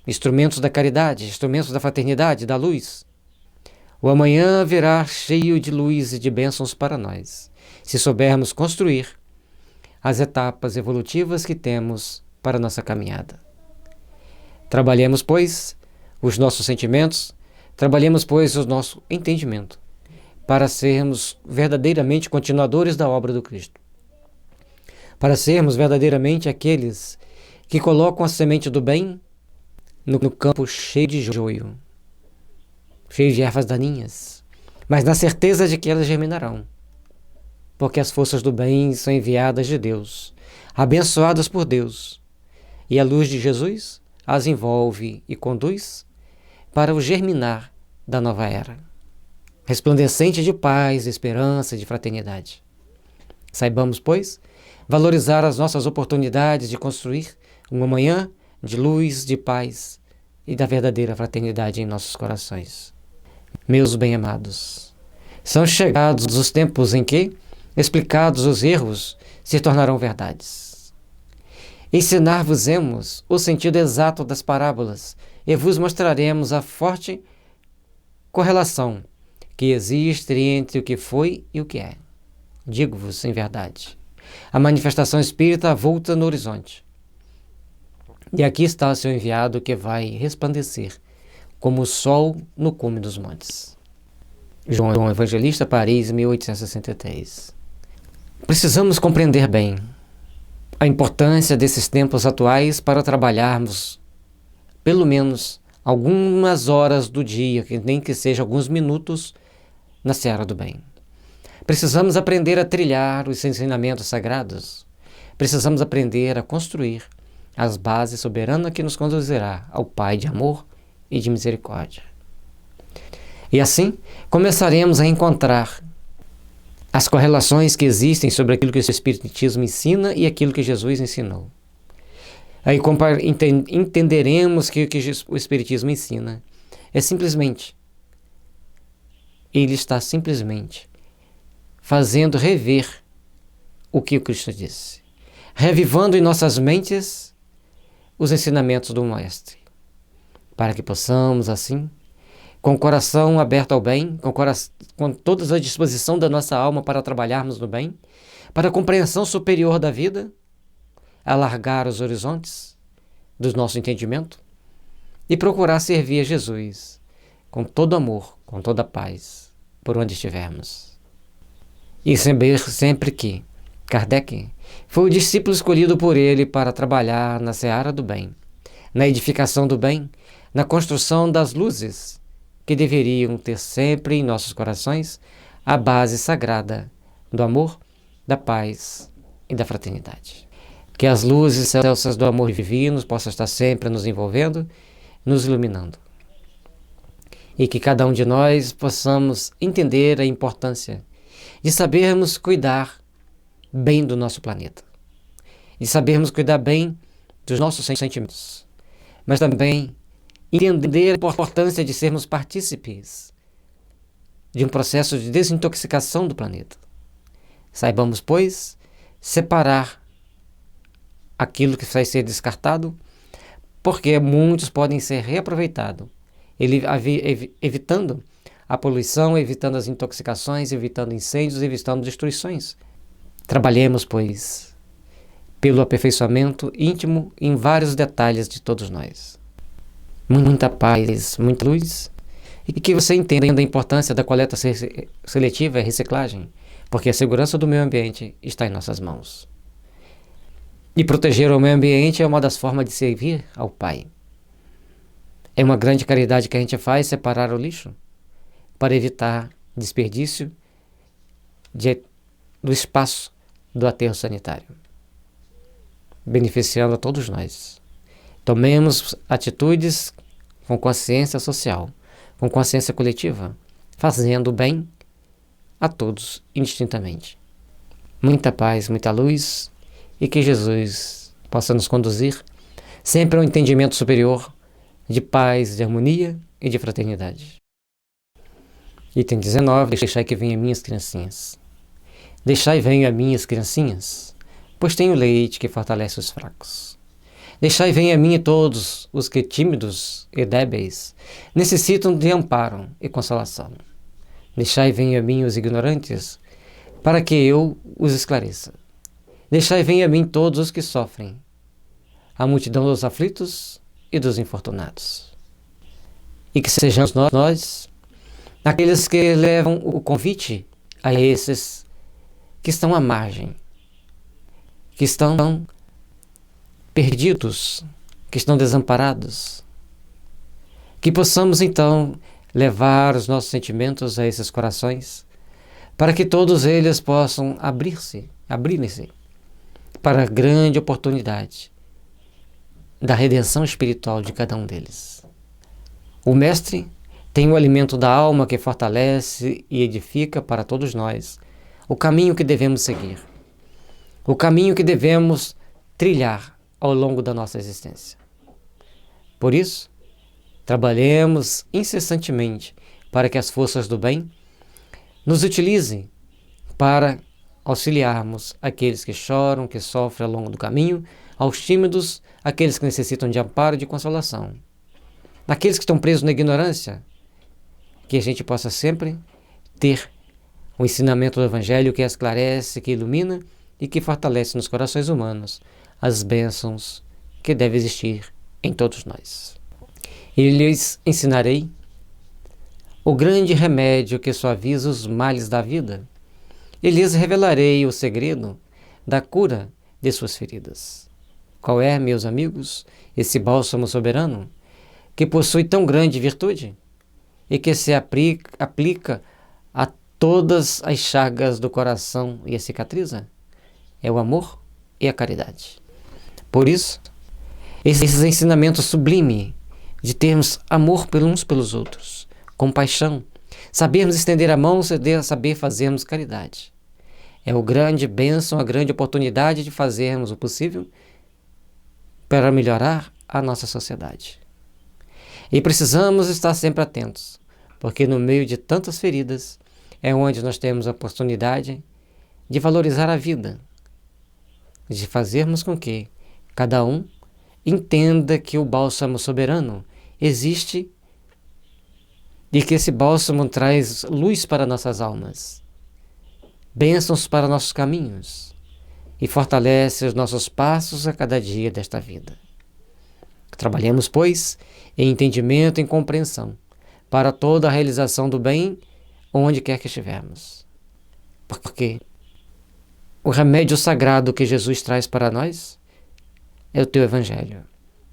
instrumentos da caridade, instrumentos da fraternidade, da luz. O amanhã virá cheio de luz e de bênçãos para nós, se soubermos construir as etapas evolutivas que temos para a nossa caminhada. Trabalhemos, pois, os nossos sentimentos, trabalhemos, pois, o nosso entendimento, para sermos verdadeiramente continuadores da obra do Cristo, para sermos verdadeiramente aqueles que colocam a semente do bem no campo cheio de joio, cheio de ervas daninhas, mas na certeza de que elas germinarão, porque as forças do bem são enviadas de Deus, abençoadas por Deus, e a luz de Jesus as envolve e conduz para o germinar da nova era, resplandecente de paz, de esperança, de fraternidade. Saibamos, pois, valorizar as nossas oportunidades de construir um amanhã de luz, de paz e da verdadeira fraternidade em nossos corações. Meus bem-amados, são chegados os tempos em que, explicados os erros, se tornarão verdades. Ensinar-vos-emos o sentido exato das parábolas e vos mostraremos a forte correlação que existe entre o que foi e o que é. Digo-vos em verdade, a manifestação espírita avulta no horizonte. E aqui está o seu enviado que vai resplandecer como o sol no cume dos montes. João Evangelista, Paris, 1863. Precisamos compreender bem a importância desses tempos atuais para trabalharmos pelo menos algumas horas do dia, nem que seja alguns minutos, na seara do bem. Precisamos aprender a trilhar os ensinamentos sagrados. Precisamos aprender a construir as bases soberanas que nos conduzirá ao Pai de amor e de misericórdia. E assim, começaremos a encontrar as correlações que existem sobre aquilo que o Espiritismo ensina e aquilo que Jesus ensinou. Aí entenderemos que o que o Espiritismo ensina é simplesmente, ele está simplesmente fazendo rever o que o Cristo disse, revivando em nossas mentes os ensinamentos do Mestre, para que possamos, assim, com o coração aberto ao bem, com toda a disposição da nossa alma para trabalharmos no bem, para a compreensão superior da vida, alargar os horizontes do nosso entendimento e procurar servir a Jesus com todo amor, com toda paz, por onde estivermos. E saber sempre que Kardec foi o discípulo escolhido por ele para trabalhar na seara do bem, na edificação do bem, na construção das luzes que deveriam ter sempre em nossos corações a base sagrada do amor, da paz e da fraternidade. Que as luzes excelsas do amor divino possam estar sempre nos envolvendo, nos iluminando. e que cada um de nós possamos entender a importância de sabermos cuidar bem do nosso planeta, de sabermos cuidar bem dos nossos sentimentos, mas também entender a importância de sermos partícipes de um processo de desintoxicação do planeta. Saibamos, pois, separar aquilo que vai ser descartado, porque muitos podem ser reaproveitados, evitando a poluição, evitando as intoxicações, evitando incêndios, evitando destruições. Trabalhemos, pois, pelo aperfeiçoamento íntimo em vários detalhes de todos nós. Muita paz, muita luz, e que você entenda a importância da coleta seletiva e reciclagem, porque a segurança do meio ambiente está em nossas mãos. E proteger o meio ambiente é uma das formas de servir ao Pai. É uma grande caridade que a gente faz separar o lixo para evitar desperdício do espaço do aterro sanitário, beneficiando a todos nós. Tomemos atitudes com consciência social, com consciência coletiva, fazendo bem a todos indistintamente. Muita paz, muita luz, e que Jesus possa nos conduzir sempre ao entendimento superior de paz, de harmonia e de fraternidade. Item 19. Deixai que venham minhas criancinhas. Deixai venham a minhas criancinhas, pois tenho leite que fortalece os fracos. Deixai venham a mim todos os que tímidos e débeis necessitam de amparo e consolação. Deixai venham a mim os ignorantes, para que eu os esclareça. Deixai venham a mim todos os que sofrem, a multidão dos aflitos e dos infortunados. E que sejamos nós aqueles que levam o convite a esses que estão à margem, que estão perdidos, que estão desamparados. Que possamos então levar os nossos sentimentos a esses corações, para que todos eles possam abrir-se para a grande oportunidade da redenção espiritual de cada um deles. O Mestre tem o alimento da alma que fortalece e edifica para todos nós o caminho que devemos seguir, o caminho que devemos trilhar ao longo da nossa existência. Por isso, trabalhemos incessantemente para que as forças do bem nos utilizem para auxiliarmos aqueles que choram, que sofrem ao longo do caminho, aos tímidos, aqueles que necessitam de amparo e de consolação, aqueles que estão presos na ignorância, que a gente possa sempre ter o ensinamento do Evangelho que esclarece, que ilumina e que fortalece nos corações humanos as bênçãos que devem existir em todos nós. E lhes ensinarei o grande remédio que suaviza os males da vida, e lhes revelarei o segredo da cura de suas feridas. Qual é, meus amigos, esse bálsamo soberano que possui tão grande virtude e que se aplica a todas as chagas do coração e a cicatriza? É o amor e a caridade. Por isso, esses ensinamentos sublimes de termos amor uns pelos outros, compaixão, sabermos estender a mão, saber fazermos caridade. É o grande bênção, a grande oportunidade de fazermos o possível para melhorar a nossa sociedade. E precisamos estar sempre atentos, porque no meio de tantas feridas é onde nós temos a oportunidade de valorizar a vida, de fazermos com que cada um entenda que o bálsamo soberano existe e que esse bálsamo traz luz para nossas almas, bênçãos para nossos caminhos e fortalece os nossos passos a cada dia desta vida. Trabalhemos, pois, em entendimento e em compreensão para toda a realização do bem onde quer que estivermos. Porque o remédio sagrado que Jesus traz para nós é o teu Evangelho.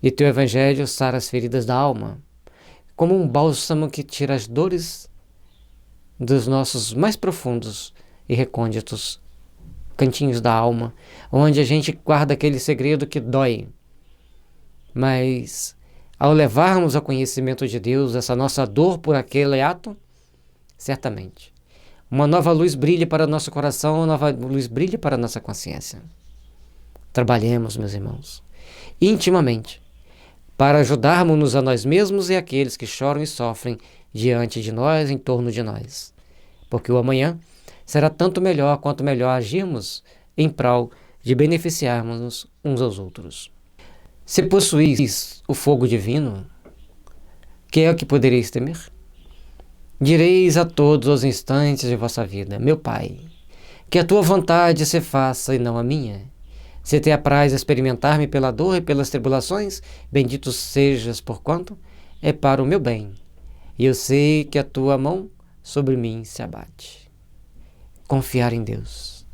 E teu Evangelho sara as feridas da alma, como um bálsamo que tira as dores dos nossos mais profundos e recônditos cantinhos da alma, onde a gente guarda aquele segredo que dói. Mas ao levarmos ao conhecimento de Deus essa nossa dor por aquele ato, certamente uma nova luz brilha para o nosso coração, uma nova luz brilha para a nossa consciência. Trabalhemos, meus irmãos, intimamente, para ajudarmos-nos a nós mesmos e àqueles que choram e sofrem diante de nós, em torno de nós. Porque o amanhã será tanto melhor quanto melhor agirmos em prol de beneficiarmos uns aos outros. Se possuís o fogo divino, que é o que podereis temer? Direis a todos os instantes de vossa vida: meu Pai, que a tua vontade se faça e não a minha. Se te apraz experimentar-me pela dor e pelas tribulações, bendito sejas, porquanto é para o meu bem, e eu sei que a tua mão sobre mim se abate. Confiar em Deus.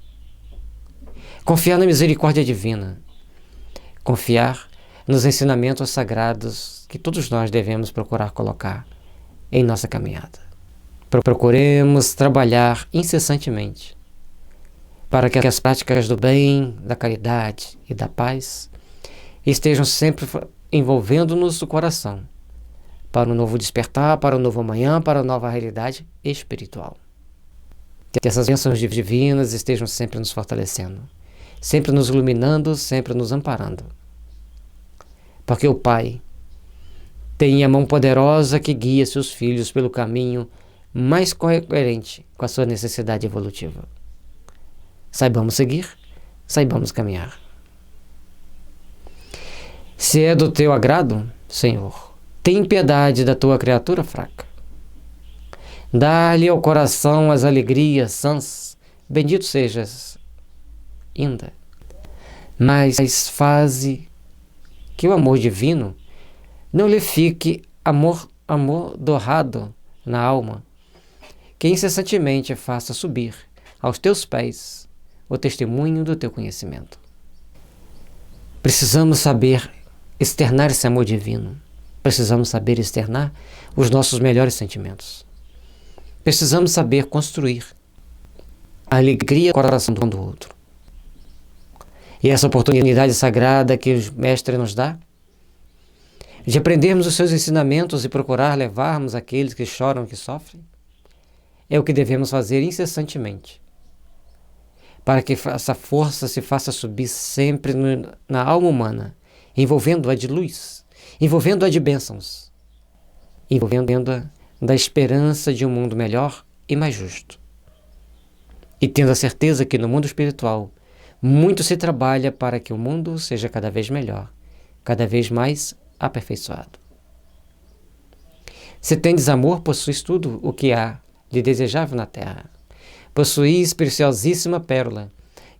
Confiar na misericórdia divina. Confiar nos ensinamentos sagrados que todos nós devemos procurar colocar em nossa caminhada. Procuremos trabalhar incessantemente para que as práticas do bem, da caridade e da paz estejam sempre envolvendo-nos no coração, para um novo despertar, para um novo amanhã, para uma nova realidade espiritual. Que essas bênçãos divinas estejam sempre nos fortalecendo, sempre nos iluminando, sempre nos amparando. Porque o Pai tem a mão poderosa que guia seus filhos pelo caminho mais coerente com a sua necessidade evolutiva. Saibamos seguir, saibamos caminhar. Se é do teu agrado, Senhor, tem piedade da tua criatura fraca. Dá-lhe ao coração as alegrias sãs, bendito sejas ainda. Mas faze que o amor divino não lhe fique amordorrado na alma, que incessantemente faça subir aos teus pés o testemunho do teu conhecimento. Precisamos saber externar esse amor divino. Precisamos saber externar os nossos melhores sentimentos. Precisamos saber construir a alegria no coração do outro. E essa oportunidade sagrada que o Mestre nos dá, de aprendermos os seus ensinamentos e procurar levarmos aqueles que choram, que sofrem, é o que devemos fazer incessantemente, para que essa força se faça subir sempre na alma humana, envolvendo-a de luz, envolvendo-a de bênçãos, envolvendo-a da esperança de um mundo melhor e mais justo. E tendo a certeza que no mundo espiritual muito se trabalha para que o mundo seja cada vez melhor, cada vez mais aperfeiçoado. Se tendes amor, possuis tudo o que há de desejável na terra. Possuís preciosíssima pérola,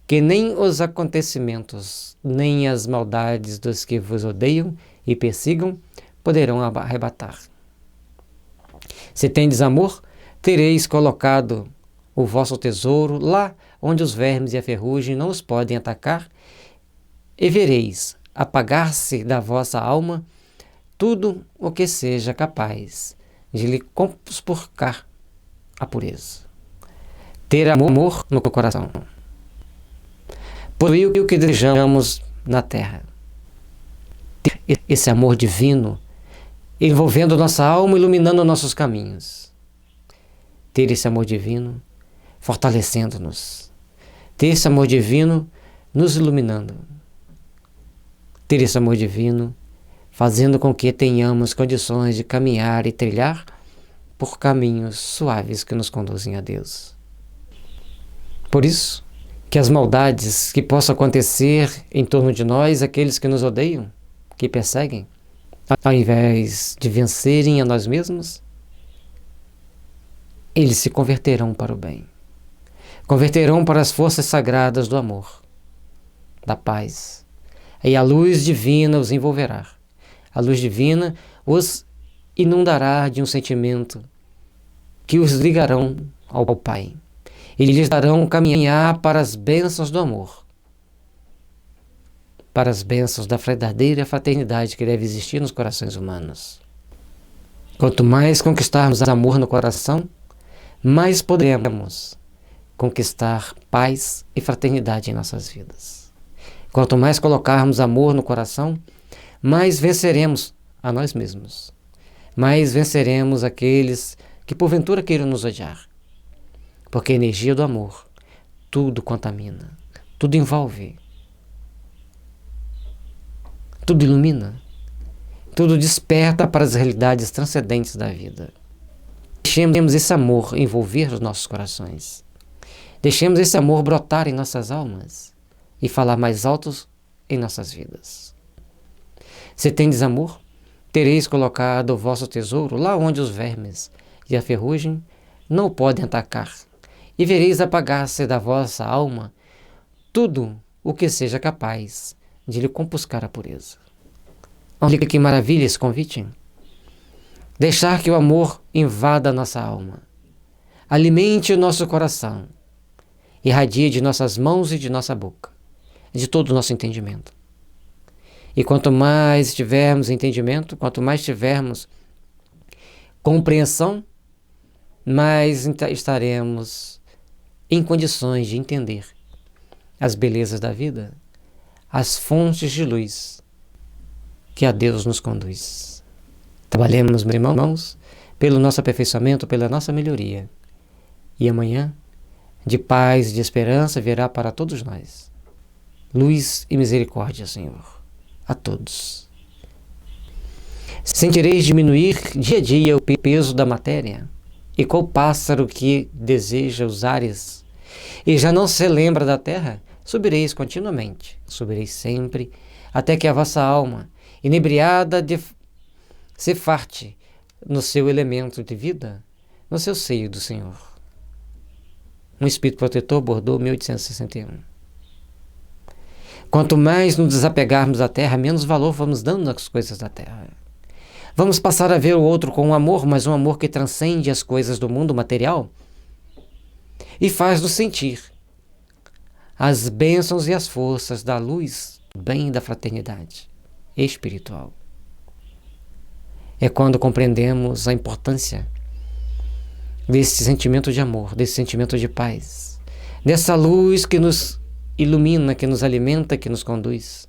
que nem os acontecimentos, nem as maldades dos que vos odeiam e persigam poderão arrebatar. Se tendes amor, tereis colocado o vosso tesouro lá onde os vermes e a ferrugem não os podem atacar, e vereis apagar-se da vossa alma tudo o que seja capaz de lhe conspurcar a pureza. Ter amor no coração. Possuir o que desejamos na terra. Ter esse amor divino envolvendo nossa alma, iluminando nossos caminhos. Ter esse amor divino fortalecendo-nos. Ter esse amor divino nos iluminando. Ter esse amor divino fazendo com que tenhamos condições de caminhar e trilhar por caminhos suaves que nos conduzem a Deus. Por isso, que as maldades que possam acontecer em torno de nós, aqueles que nos odeiam, que perseguem, ao invés de vencerem a nós mesmos, eles se converterão para o bem. Converterão para as forças sagradas do amor, da paz. E a luz divina os envolverá. A luz divina os inundará de um sentimento que os ligarão ao Pai. E lhes darão caminhar para as bênçãos do amor, para as bênçãos da verdadeira fraternidade que deve existir nos corações humanos. Quanto mais conquistarmos amor no coração, mais poderemos conquistar paz e fraternidade em nossas vidas. Quanto mais colocarmos amor no coração, mais venceremos a nós mesmos, mais venceremos aqueles que porventura queiram nos odiar. Porque a energia do amor tudo contamina, tudo envolve, tudo ilumina, tudo desperta para as realidades transcendentes da vida. Deixemos esse amor envolver os nossos corações. Deixemos esse amor brotar em nossas almas e falar mais altos em nossas vidas. Se tendes amor, tereis colocado o vosso tesouro lá onde os vermes e a ferrugem não o podem atacar, e vereis apagar-se da vossa alma tudo o que seja capaz de lhe compuscar a pureza. Olha que maravilha esse convite! Deixar que o amor invada a nossa alma, alimente o nosso coração, irradie de nossas mãos e de nossa boca, de todo o nosso entendimento. E quanto mais tivermos entendimento, quanto mais tivermos compreensão, mais estaremos em condições de entender as belezas da vida, as fontes de luz que a Deus nos conduz. Trabalhemos, meus irmãos, pelo nosso aperfeiçoamento, pela nossa melhoria. E amanhã, de paz e de esperança, virá para todos nós luz e misericórdia, Senhor, a todos. Sentireis diminuir dia a dia o peso da matéria, e qual pássaro que deseja os ares, e já não se lembra da terra, subireis continuamente, subireis sempre, até que a vossa alma, inebriada se farte no seu elemento de vida, no seu seio do Senhor. Um Espírito Protetor, Bordeaux, 1861. Quanto mais nos desapegarmos da terra, menos valor vamos dando às coisas da terra. Vamos passar a ver o outro com um amor, mas um amor que transcende as coisas do mundo material e faz-nos sentir as bênçãos e as forças da luz, do bem e da fraternidade espiritual. É quando compreendemos a importância desse sentimento de amor, desse sentimento de paz, dessa luz que nos ilumina, que nos alimenta, que nos conduz.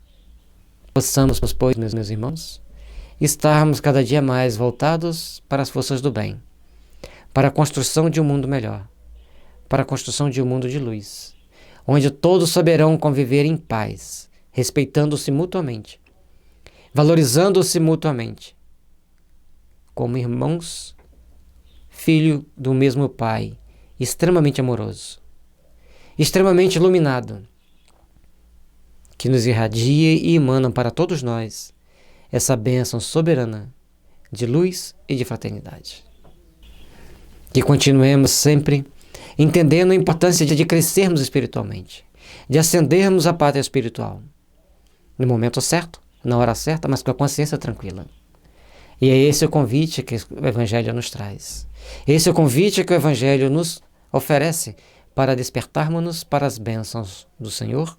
Possamos, pois, meus irmãos, estarmos cada dia mais voltados para as forças do bem, para a construção de um mundo melhor, para a construção de um mundo de luz, onde todos saberão conviver em paz, respeitando-se mutuamente, valorizando-se mutuamente, como irmãos, filho do mesmo Pai, extremamente amoroso, extremamente iluminado, que nos irradia e emana para todos nós essa bênção soberana de luz e de fraternidade. Que continuemos sempre entendendo a importância de crescermos espiritualmente, de ascendermos à pátria espiritual, no momento certo, na hora certa, mas com a consciência tranquila. E é esse o convite que o Evangelho nos traz. Esse é o convite que o Evangelho nos oferece para despertarmos-nos para as bênçãos do Senhor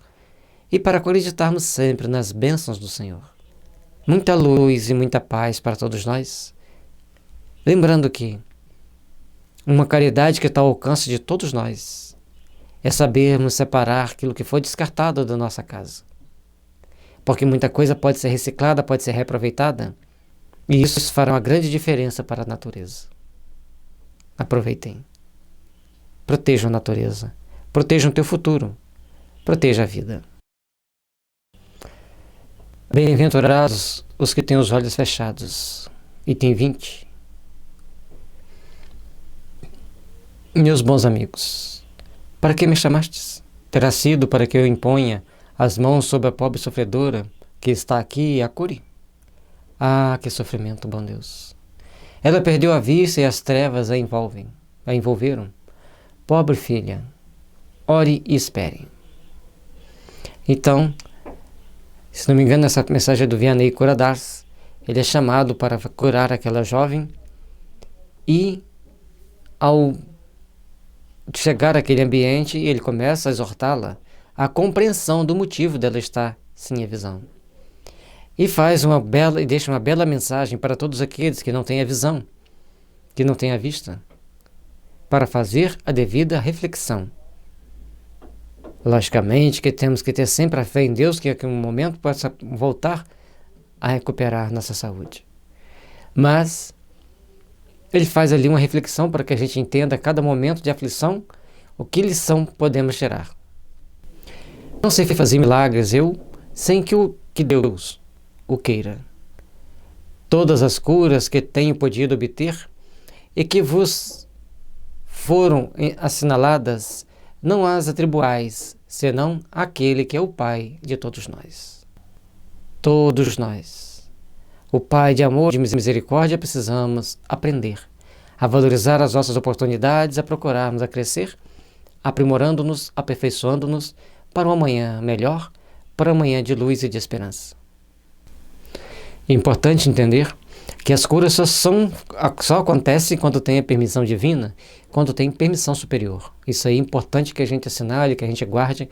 e para acreditarmos sempre nas bênçãos do Senhor. Muita luz e muita paz para todos nós. Lembrando que uma caridade que está ao alcance de todos nós é sabermos separar aquilo que foi descartado da nossa casa. Porque muita coisa pode ser reciclada, pode ser reaproveitada, e isso fará uma grande diferença para a natureza. Aproveitem. Protejam a natureza. Protejam o teu futuro. Proteja a vida. Bem-aventurados os que têm os olhos fechados. Item 20. Meus bons amigos, para que me chamastes? Terá sido para que eu imponha as mãos sobre a pobre sofredora que está aqui e a cure? Ah, que sofrimento, bom Deus! Ela perdeu a vista e as trevas a envolveram. Pobre filha, ore e espere. Então, se não me engano, essa mensagem é do Vianney Curadas. Ele é chamado para curar aquela jovem e, ao chegar àquele ambiente, ele começa a exortá-la à compreensão do motivo dela estar sem a visão. E deixa uma bela mensagem para todos aqueles que não têm a visão, que não têm a vista, para fazer a devida reflexão. Logicamente que temos que ter sempre a fé em Deus, que em um momento possa voltar a recuperar nossa saúde. Mas ele faz ali uma reflexão para que a gente entenda a cada momento de aflição o que lição podemos tirar. Não sei fazer milagres sem que Deus o queira. Todas as curas que tenho podido obter e que vos foram assinaladas, não as atribuais, senão àquele que é o Pai de todos nós. Todos nós. O Pai de amor e de misericórdia, precisamos aprender a valorizar as nossas oportunidades, a procurarmos a crescer, aprimorando-nos, aperfeiçoando-nos para um amanhã melhor, para um amanhã de luz e de esperança. É importante entender que as curas só acontecem quando tem a permissão divina, quando tem permissão superior. Isso aí é importante que a gente assinale, que a gente guarde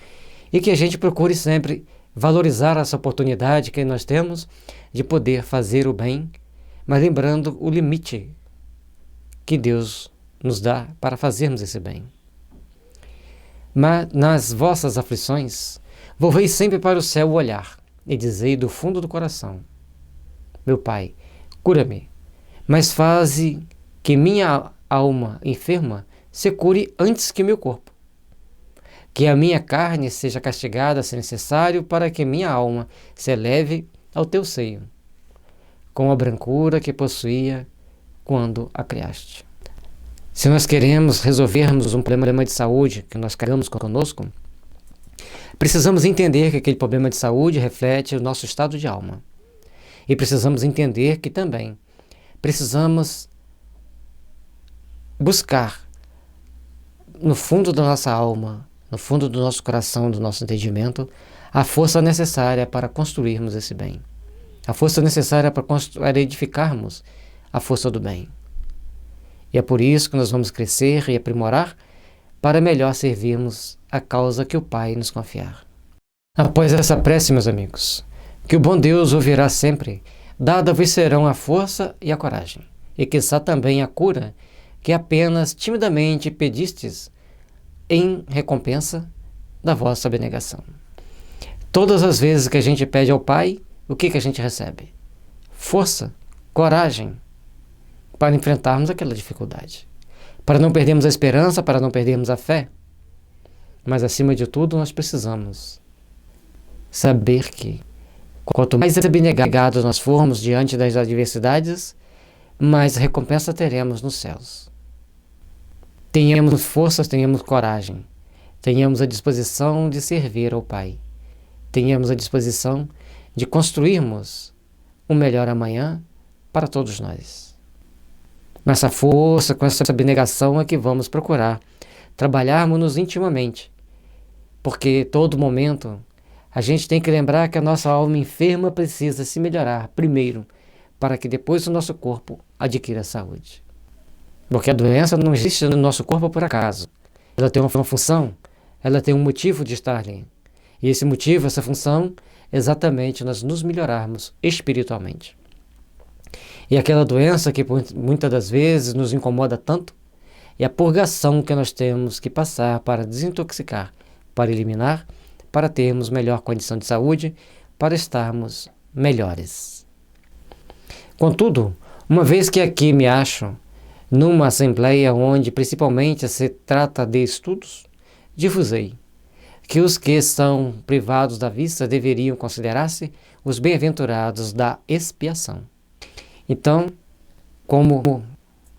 e que a gente procure sempre valorizar essa oportunidade que nós temos de poder fazer o bem, mas lembrando o limite que Deus nos dá para fazermos esse bem. Mas nas vossas aflições, volvei sempre para o céu o olhar e dizei do fundo do coração: meu Pai, cura-me, mas faze que minha alma enferma se cure antes que meu corpo. Que a minha carne seja castigada se necessário, para que minha alma se eleve ao teu seio, com a brancura que possuía quando a criaste. Se nós queremos resolvermos um problema de saúde que nós carregamos conosco, precisamos entender que aquele problema de saúde reflete o nosso estado de alma. E precisamos entender que também precisamos buscar no fundo da nossa alma, no fundo do nosso coração, do nosso entendimento, a força necessária para construirmos esse bem. A força necessária para edificarmos a força do bem. E é por isso que nós vamos crescer e aprimorar para melhor servirmos a causa que o Pai nos confiar. Após essa prece, meus amigos, que o bom Deus ouvirá sempre, dada-vos serão a força e a coragem, e quiçá também a cura, que apenas timidamente pedistes em recompensa da vossa abnegação. Todas as vezes que a gente pede ao Pai, o que a gente recebe? Força, coragem, para enfrentarmos aquela dificuldade, para não perdermos a esperança, para não perdermos a fé. Mas acima de tudo nós precisamos saber que quanto mais abnegados nós formos diante das adversidades, mais recompensa teremos nos céus. Tenhamos forças, tenhamos coragem, tenhamos a disposição de servir ao Pai, tenhamos a disposição de construirmos um melhor amanhã para todos nós. Com essa força, com essa abnegação é que vamos procurar trabalharmos-nos intimamente, porque todo momento a gente tem que lembrar que a nossa alma enferma precisa se melhorar primeiro, para que depois o nosso corpo adquira saúde. Porque a doença não existe no nosso corpo por acaso. Ela tem uma função, ela tem um motivo de estar ali. E esse motivo, essa função, é exatamente nós nos melhorarmos espiritualmente. E aquela doença que muitas das vezes nos incomoda tanto, é a purgação que nós temos que passar para desintoxicar, para eliminar, para termos melhor condição de saúde, para estarmos melhores. Contudo, uma vez que aqui me acho numa assembleia onde principalmente se trata de estudos, difusei que os que são privados da vista deveriam considerar-se os bem-aventurados da expiação. Então, como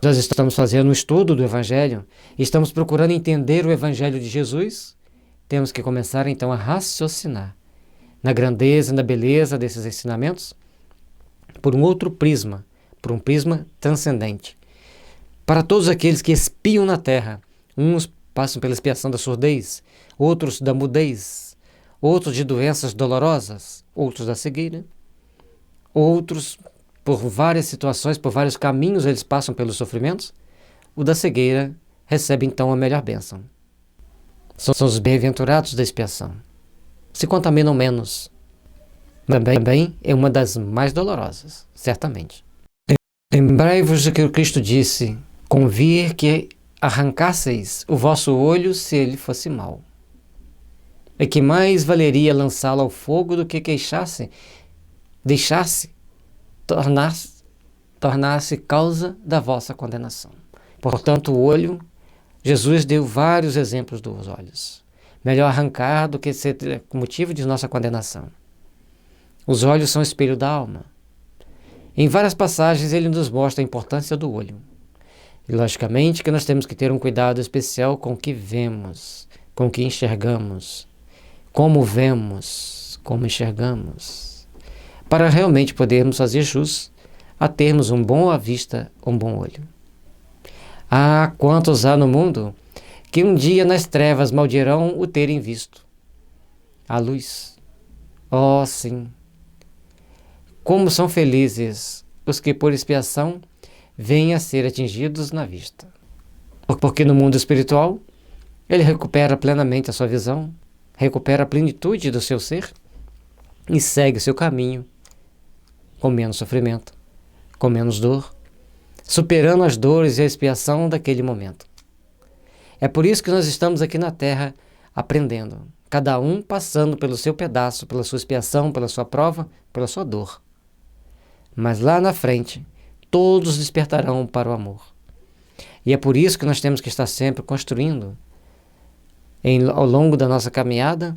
nós estamos fazendo um estudo do Evangelho, estamos procurando entender o Evangelho de Jesus, temos que começar então a raciocinar na grandeza e na beleza desses ensinamentos por um outro prisma, por um prisma transcendente. Para todos aqueles que espiam na terra, uns passam pela expiação da surdez, outros da mudez, outros de doenças dolorosas, outros da cegueira, outros por várias situações, por vários caminhos eles passam pelos sofrimentos, o da cegueira recebe então a melhor bênção. São os bem-aventurados da expiação. Se contaminam menos. Também é uma das mais dolorosas, certamente. Lembrai-vos de que o Cristo disse: convir que arrancasseis o vosso olho se ele fosse mau. É que mais valeria lançá-lo ao fogo do que deixasse tornar-se tornar-se causa da vossa condenação. Portanto, o olho, Jesus deu vários exemplos dos olhos. Melhor arrancar do que ser motivo de nossa condenação. Os olhos são o espelho da alma. Em várias passagens ele nos mostra a importância do olho. E logicamente que nós temos que ter um cuidado especial com o que vemos, com o que enxergamos, como vemos, como enxergamos, para realmente podermos fazer jus a termos um bom à vista, um bom olho. Ah, quantos há no mundo que um dia nas trevas maldirão o terem visto a luz. Oh, sim! Como são felizes os que por expiação vêm a ser atingidos na vista. Porque no mundo espiritual, ele recupera plenamente a sua visão, recupera a plenitude do seu ser e segue o seu caminho com menos sofrimento, com menos dor, superando as dores e a expiação daquele momento. É por isso que nós estamos aqui na Terra aprendendo, cada um passando pelo seu pedaço, pela sua expiação, pela sua prova, pela sua dor. Mas lá na frente, todos despertarão para o amor. E é por isso que nós temos que estar sempre construindo, ao longo da nossa caminhada,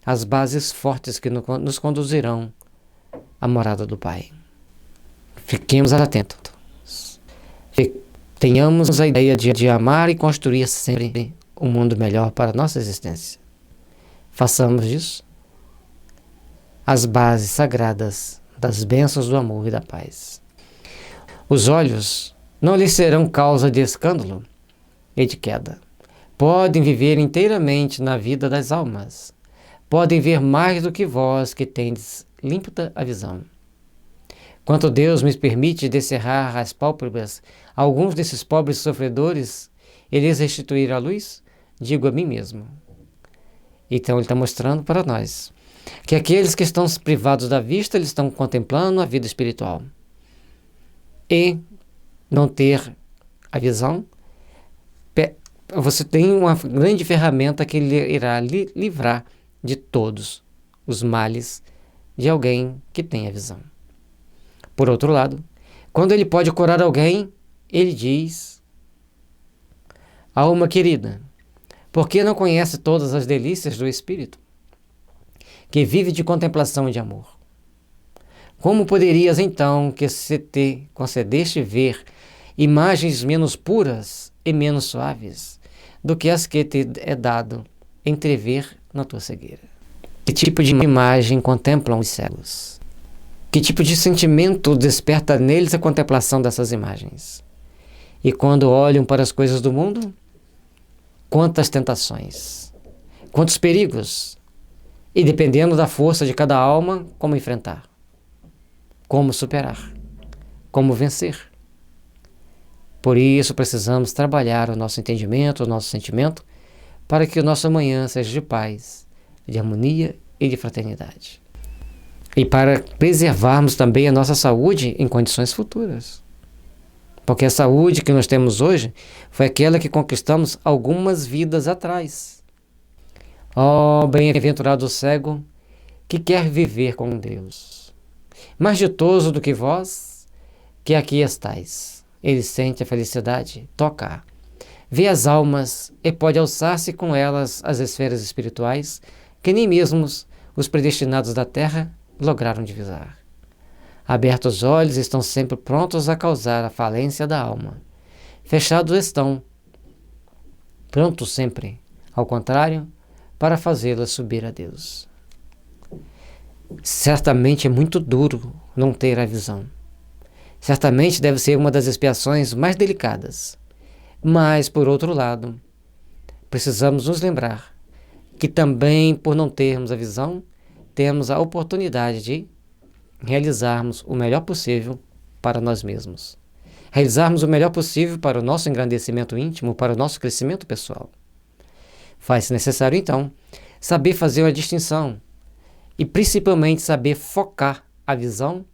as bases fortes que nos conduzirão à morada do Pai. Fiquemos atentos. Tenhamos a ideia de amar e construir sempre um mundo melhor para a nossa existência. Façamos disso as bases sagradas das bênçãos do amor e da paz. Os olhos não lhes serão causa de escândalo e de queda. Podem viver inteiramente na vida das almas. Podem ver mais do que vós que tendes límpida a visão. Quanto Deus me permite descerrar as pálpebras a alguns desses pobres sofredores e lhes restituir a luz, digo a mim mesmo. Então ele está mostrando para nós que aqueles que estão privados da vista, eles estão contemplando a vida espiritual. E não ter a visão, você tem uma grande ferramenta que irá livrar de todos os males de alguém que tem a visão. Por outro lado, quando ele pode curar alguém, ele diz: alma querida, por que não conhece todas as delícias do Espírito, que vive de contemplação e de amor? Como poderias então que se te concedeste ver imagens menos puras e menos suaves do que as que te é dado entrever na tua cegueira? Que tipo de imagem contemplam os cegos? Que tipo de sentimento desperta neles a contemplação dessas imagens? E quando olham para as coisas do mundo, quantas tentações, quantos perigos, e dependendo da força de cada alma, como enfrentar, como superar, como vencer. Por isso precisamos trabalhar o nosso entendimento, o nosso sentimento, para que o nosso amanhã seja de paz, de harmonia e de fraternidade. E para preservarmos também a nossa saúde em condições futuras. Porque a saúde que nós temos hoje foi aquela que conquistamos algumas vidas atrás. Ó, bem-aventurado o cego que quer viver com Deus. Mais ditoso do que vós, que aqui estáis. Ele sente a felicidade, toca, vê as almas e pode alçar-se com elas às esferas espirituais que nem mesmo os predestinados da terra lograram divisar. Abertos os olhos, estão sempre prontos a causar a falência da alma. Fechados estão, prontos sempre, ao contrário, para fazê-la subir a Deus. Certamente é muito duro não ter a visão. Certamente deve ser uma das expiações mais delicadas. Mas, por outro lado, precisamos nos lembrar que também, por não termos a visão, temos a oportunidade de realizarmos o melhor possível para nós mesmos. Realizarmos o melhor possível para o nosso engrandecimento íntimo, para o nosso crescimento pessoal. Faz-se necessário, então, saber fazer uma distinção e, principalmente, saber focar a visão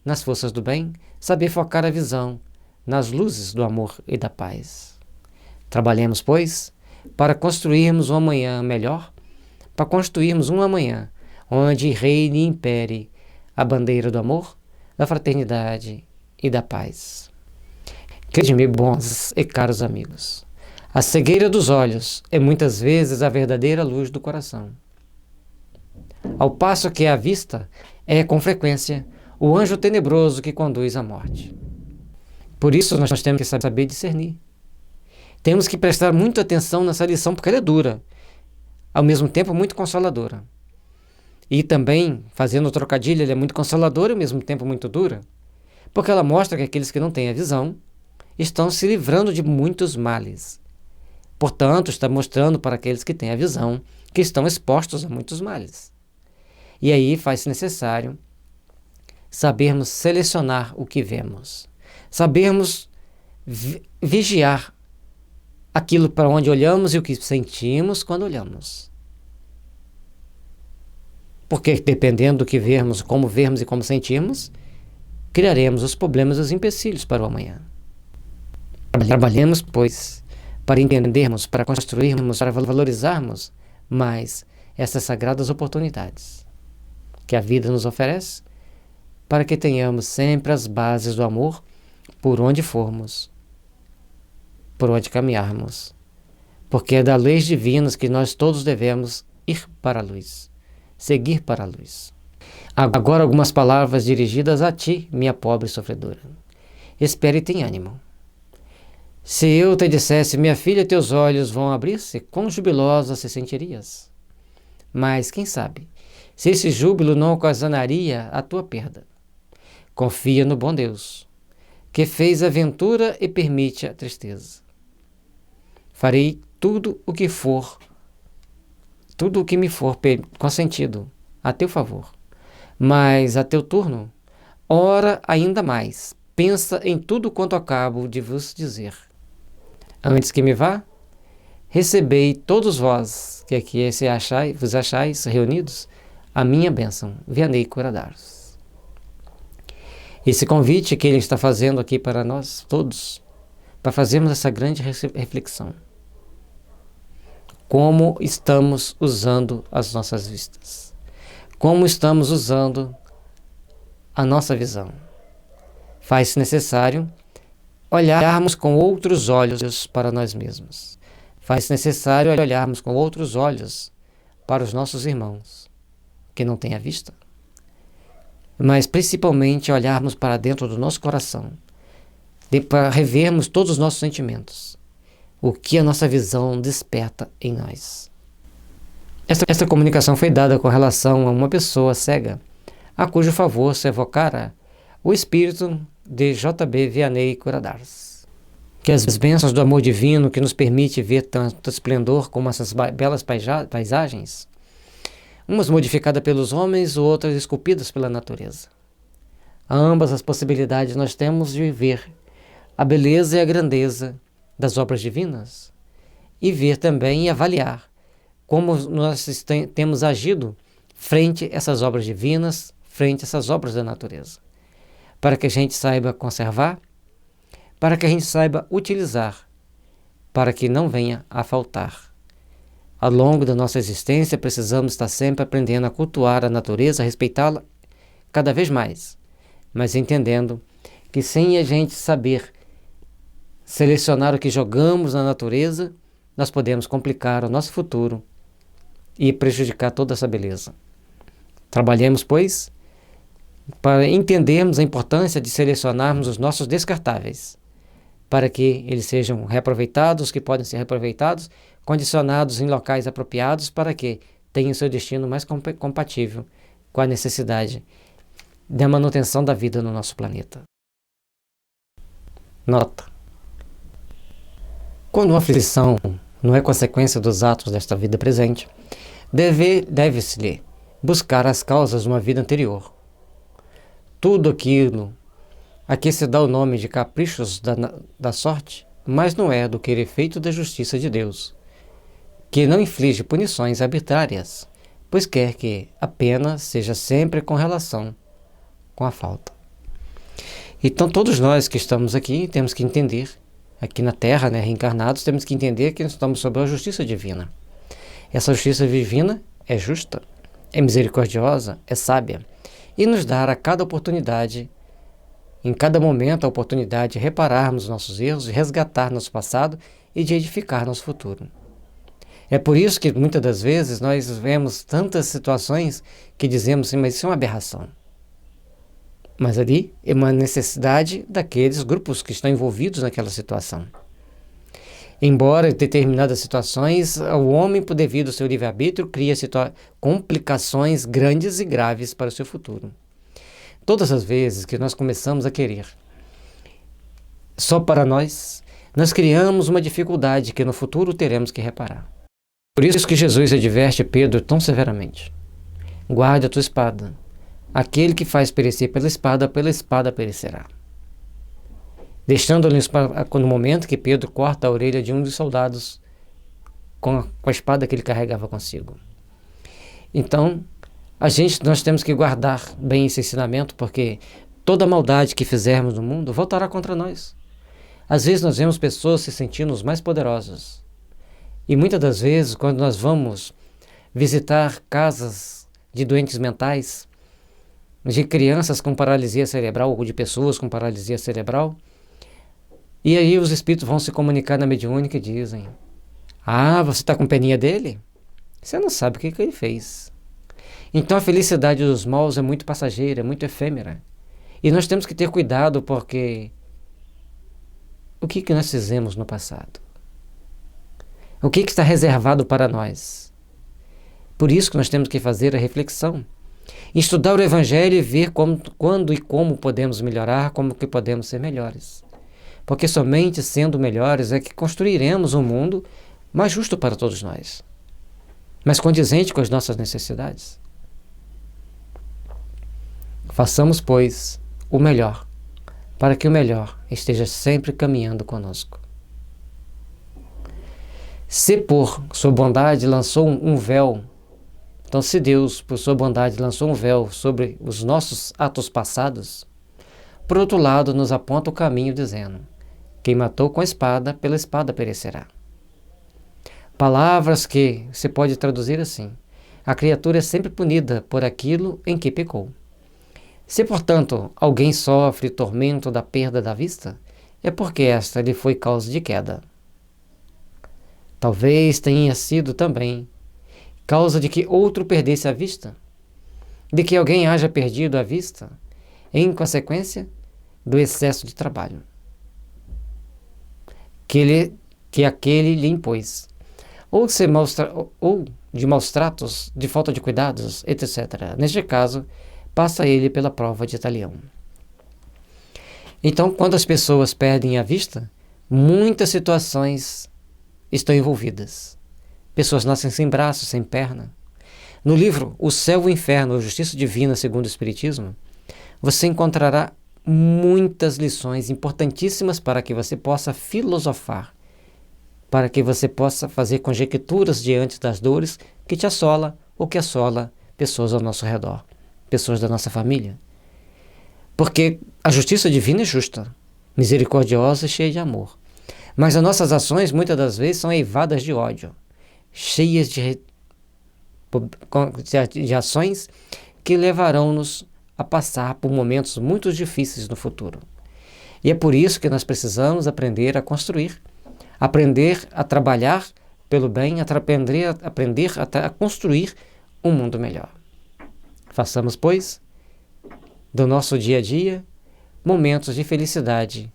nas forças do bem, saber focar a visão nas luzes do amor e da paz. Trabalhemos, pois, para construirmos um amanhã melhor, para construirmos um amanhã onde reine e impere a bandeira do amor, da fraternidade e da paz. Crede-me, bons e caros amigos, a cegueira dos olhos é muitas vezes a verdadeira luz do coração. Ao passo que a vista é, com frequência, o anjo tenebroso que conduz à morte. Por isso nós temos que saber discernir. Temos que prestar muita atenção nessa lição, porque ela é dura, ao mesmo tempo muito consoladora. E também, fazendo o trocadilho, ela é muito consoladora e ao mesmo tempo muito dura, porque ela mostra que aqueles que não têm a visão estão se livrando de muitos males. Portanto, está mostrando para aqueles que têm a visão que estão expostos a muitos males. E aí faz-se necessário sabermos selecionar o que vemos, sabermos vigiar aquilo para onde olhamos e o que sentimos quando olhamos. Porque dependendo do que vermos, como vermos e como sentimos, criaremos os problemas e os empecilhos para o amanhã. Trabalhemos, pois, para entendermos, para construirmos, para valorizarmos mais essas sagradas oportunidades que a vida nos oferece, para que tenhamos sempre as bases do amor por onde formos, por onde caminharmos, porque é das leis divinas que nós todos devemos ir para a luz, seguir para a luz. Agora algumas palavras dirigidas a ti, minha pobre sofredora. Espere e tenha ânimo. Se eu te dissesse, minha filha, teus olhos vão abrir-se, quão jubilosa se sentirias. Mas, quem sabe, se esse júbilo não ocasionaria a tua perda. Confia no bom Deus, que fez a ventura e permite a tristeza. Farei tudo o que me for consentido, a teu favor. Mas, a teu turno, ora ainda mais, pensa em tudo quanto acabo de vos dizer. Antes que me vá, recebei todos vós, que aqui vos achais reunidos, a minha bênção. Vianney Curadários. Esse convite que ele está fazendo aqui para nós todos, para fazermos essa grande reflexão. Como estamos usando as nossas vistas? Como estamos usando a nossa visão? Faz-se necessário olharmos com outros olhos para nós mesmos. Faz-se necessário olharmos com outros olhos para os nossos irmãos, que não têm a vista. Mas principalmente olharmos para dentro do nosso coração, para revermos todos os nossos sentimentos, o que a nossa visão desperta em nós. Esta comunicação foi dada com relação a uma pessoa cega, a cujo favor se evocara o espírito de J.B. Vianney Curadários. Que as bênçãos do amor divino que nos permite ver tanto esplendor como essas belas paisagens, umas modificadas pelos homens, outras esculpidas pela natureza. Ambas as possibilidades nós temos de ver a beleza e a grandeza das obras divinas e ver também e avaliar como nós temos agido frente a essas obras divinas, frente a essas obras da natureza, para que a gente saiba conservar, para que a gente saiba utilizar, para que não venha a faltar. Ao longo da nossa existência, precisamos estar sempre aprendendo a cultuar a natureza, a respeitá-la cada vez mais, mas entendendo que sem a gente saber selecionar o que jogamos na natureza, nós podemos complicar o nosso futuro e prejudicar toda essa beleza. Trabalhemos, pois, para entendermos a importância de selecionarmos os nossos descartáveis, para que eles sejam reaproveitados, que podem ser reaproveitados, condicionados em locais apropriados, para que tenham seu destino mais compatível com a necessidade da manutenção da vida no nosso planeta. Nota: quando uma aflição não é consequência dos atos desta vida presente, deve-se-lhe buscar as causas de uma vida anterior. Tudo aquilo a que se dá o nome de caprichos da sorte, mas não é do que efeito da justiça de Deus, que não inflige punições arbitrárias, pois quer que a pena seja sempre com relação com a falta. Então todos nós que estamos aqui temos que entender, aqui na Terra, reencarnados, temos que entender que nós estamos sob a justiça divina. Essa justiça divina é justa, é misericordiosa, é sábia, e nos dá a cada oportunidade em cada momento a oportunidade de repararmos nossos erros, de resgatar nosso passado e de edificar nosso futuro. É por isso que muitas das vezes nós vemos tantas situações que dizemos assim, mas isso é uma aberração. Mas ali é uma necessidade daqueles grupos que estão envolvidos naquela situação. Embora em determinadas situações, o homem, devido ao seu livre-arbítrio, cria complicações grandes e graves para o seu futuro. Todas as vezes que nós começamos a querer só para nós criamos uma dificuldade que no futuro teremos que reparar. Por isso que Jesus adverte Pedro tão severamente. Guarde a tua espada. Aquele que faz perecer pela espada perecerá. Deixando-lhe no momento que Pedro corta a orelha de um dos soldados com a espada que ele carregava consigo. Então, nós temos que guardar bem esse ensinamento, porque toda maldade que fizermos no mundo voltará contra nós. Às vezes nós vemos pessoas se sentindo os mais poderosos. E muitas das vezes, quando nós vamos visitar casas de doentes mentais, de crianças com paralisia cerebral ou de pessoas com paralisia cerebral, e aí os espíritos vão se comunicar na mediúnica e dizem: ah, você está com peninha dele? Você não sabe o que ele fez. Então a felicidade dos maus é muito passageira, é muito efêmera. E nós temos que ter cuidado, porque o que nós fizemos no passado? O que está reservado para nós? Por isso que nós temos que fazer a reflexão. Estudar o Evangelho e ver quando e como podemos melhorar, como que podemos ser melhores. Porque somente sendo melhores é que construiremos um mundo mais justo para todos nós, mais condizente com as nossas necessidades. Façamos, pois, o melhor, para que o melhor esteja sempre caminhando conosco. Se por sua bondade lançou um véu, então se Deus, por sua bondade, lançou um véu sobre os nossos atos passados, por outro lado nos aponta o caminho dizendo: quem matou com a espada, pela espada perecerá. Palavras que se pode traduzir assim: a criatura é sempre punida por aquilo em que pecou. Se, portanto, alguém sofre tormento da perda da vista, é porque esta lhe foi causa de queda. Talvez tenha sido também causa de que outro perdesse a vista, de que alguém haja perdido a vista, em consequência do excesso de trabalho que aquele lhe impôs, ou de maus tratos, de falta de cuidados, etc. Neste caso, passa ele pela prova de talião. Então, quando as pessoas perdem a vista, muitas situações estão envolvidas. Pessoas nascem sem braço, sem perna. No livro O Céu e o Inferno, a Justiça Divina segundo o Espiritismo, você encontrará muitas lições importantíssimas para que você possa filosofar, para que você possa fazer conjecturas diante das dores que te assola ou que assola pessoas ao nosso redor, pessoas da nossa família. Porque a justiça divina é justa, misericordiosa e cheia de amor. Mas as nossas ações, muitas das vezes, são eivadas de ódio, cheias de ações que levarão-nos a passar por momentos muito difíceis no futuro. E é por isso que nós precisamos aprender a construir, aprender a trabalhar pelo bem, aprender a construir um mundo melhor. Façamos, pois, do nosso dia a dia momentos de felicidade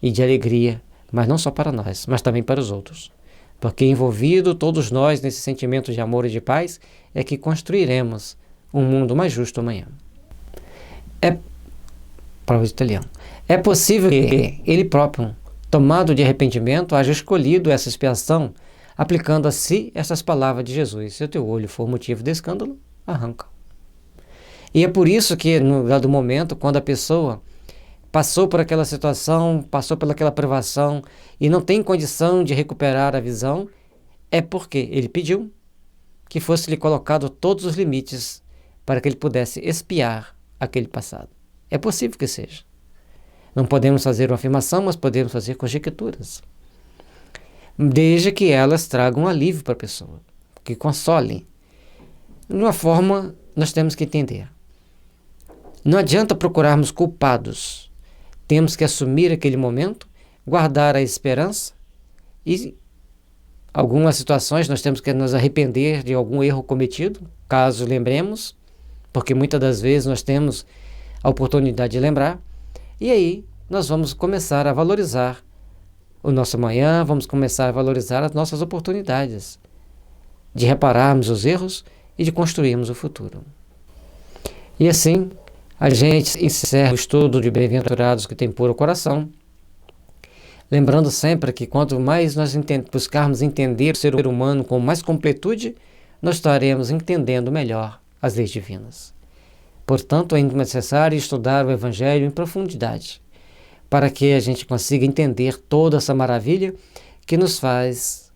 e de alegria, mas não só para nós, mas também para os outros. Porque envolvido todos nós nesse sentimento de amor e de paz, é que construiremos um mundo mais justo amanhã. Prova de italiano. É possível que ele próprio, tomado de arrependimento, haja escolhido essa expiação, aplicando a si essas palavras de Jesus: se o teu olho for motivo de escândalo, arranca. E é por isso que, no dado momento, quando a pessoa passou por aquela situação, passou pelaquela privação e não tem condição de recuperar a visão, é porque ele pediu que fosse-lhe colocado todos os limites para que ele pudesse expiar aquele passado. É possível que seja. Não podemos fazer uma afirmação, mas podemos fazer conjecturas, desde que elas tragam alívio para a pessoa, que consolem. De uma forma, nós temos que entender: não adianta procurarmos culpados. temos que assumir aquele momento, guardar a esperança e algumas situações nós temos que nos arrepender de algum erro cometido, caso lembremos, porque muitas das vezes nós temos a oportunidade de lembrar, e aí nós vamos começar a valorizar o nosso amanhã, vamos começar a valorizar as nossas oportunidades, de repararmos os erros e de construirmos o futuro. E assim, a gente encerra o estudo de Bem-aventurados que tem puro coração, lembrando sempre que quanto mais nós buscarmos entender o ser humano com mais completude, nós estaremos entendendo melhor as leis divinas. Portanto, é necessário estudar o Evangelho em profundidade, para que a gente consiga entender toda essa maravilha que nos faz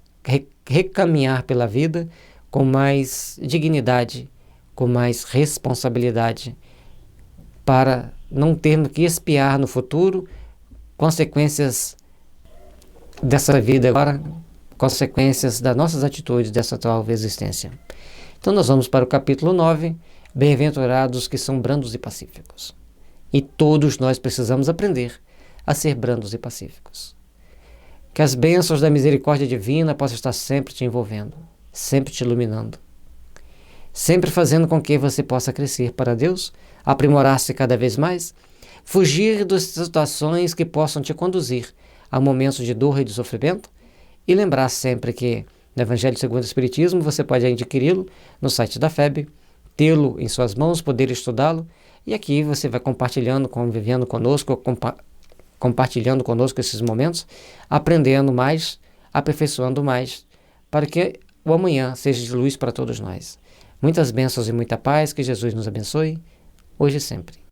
recaminhar pela vida com mais dignidade, com mais responsabilidade, para não termos que expiar no futuro consequências dessa vida agora, consequências das nossas atitudes dessa atual existência. Então nós vamos para o capítulo 9, Bem-aventurados que são brandos e pacíficos. E todos nós precisamos aprender a ser brandos e pacíficos. Que as bênçãos da misericórdia divina possam estar sempre te envolvendo, sempre te iluminando, sempre fazendo com que você possa crescer para Deus, aprimorar-se cada vez mais, fugir das situações que possam te conduzir a momentos de dor e de sofrimento, e lembrar sempre que no Evangelho segundo o Espiritismo você pode adquiri-lo no site da FEB, tê-lo em suas mãos, poder estudá-lo, e aqui você vai compartilhando, convivendo conosco, compartilhando conosco esses momentos, aprendendo mais, aperfeiçoando mais, para que o amanhã seja de luz para todos nós. Muitas bênçãos e muita paz, que Jesus nos abençoe, hoje e sempre.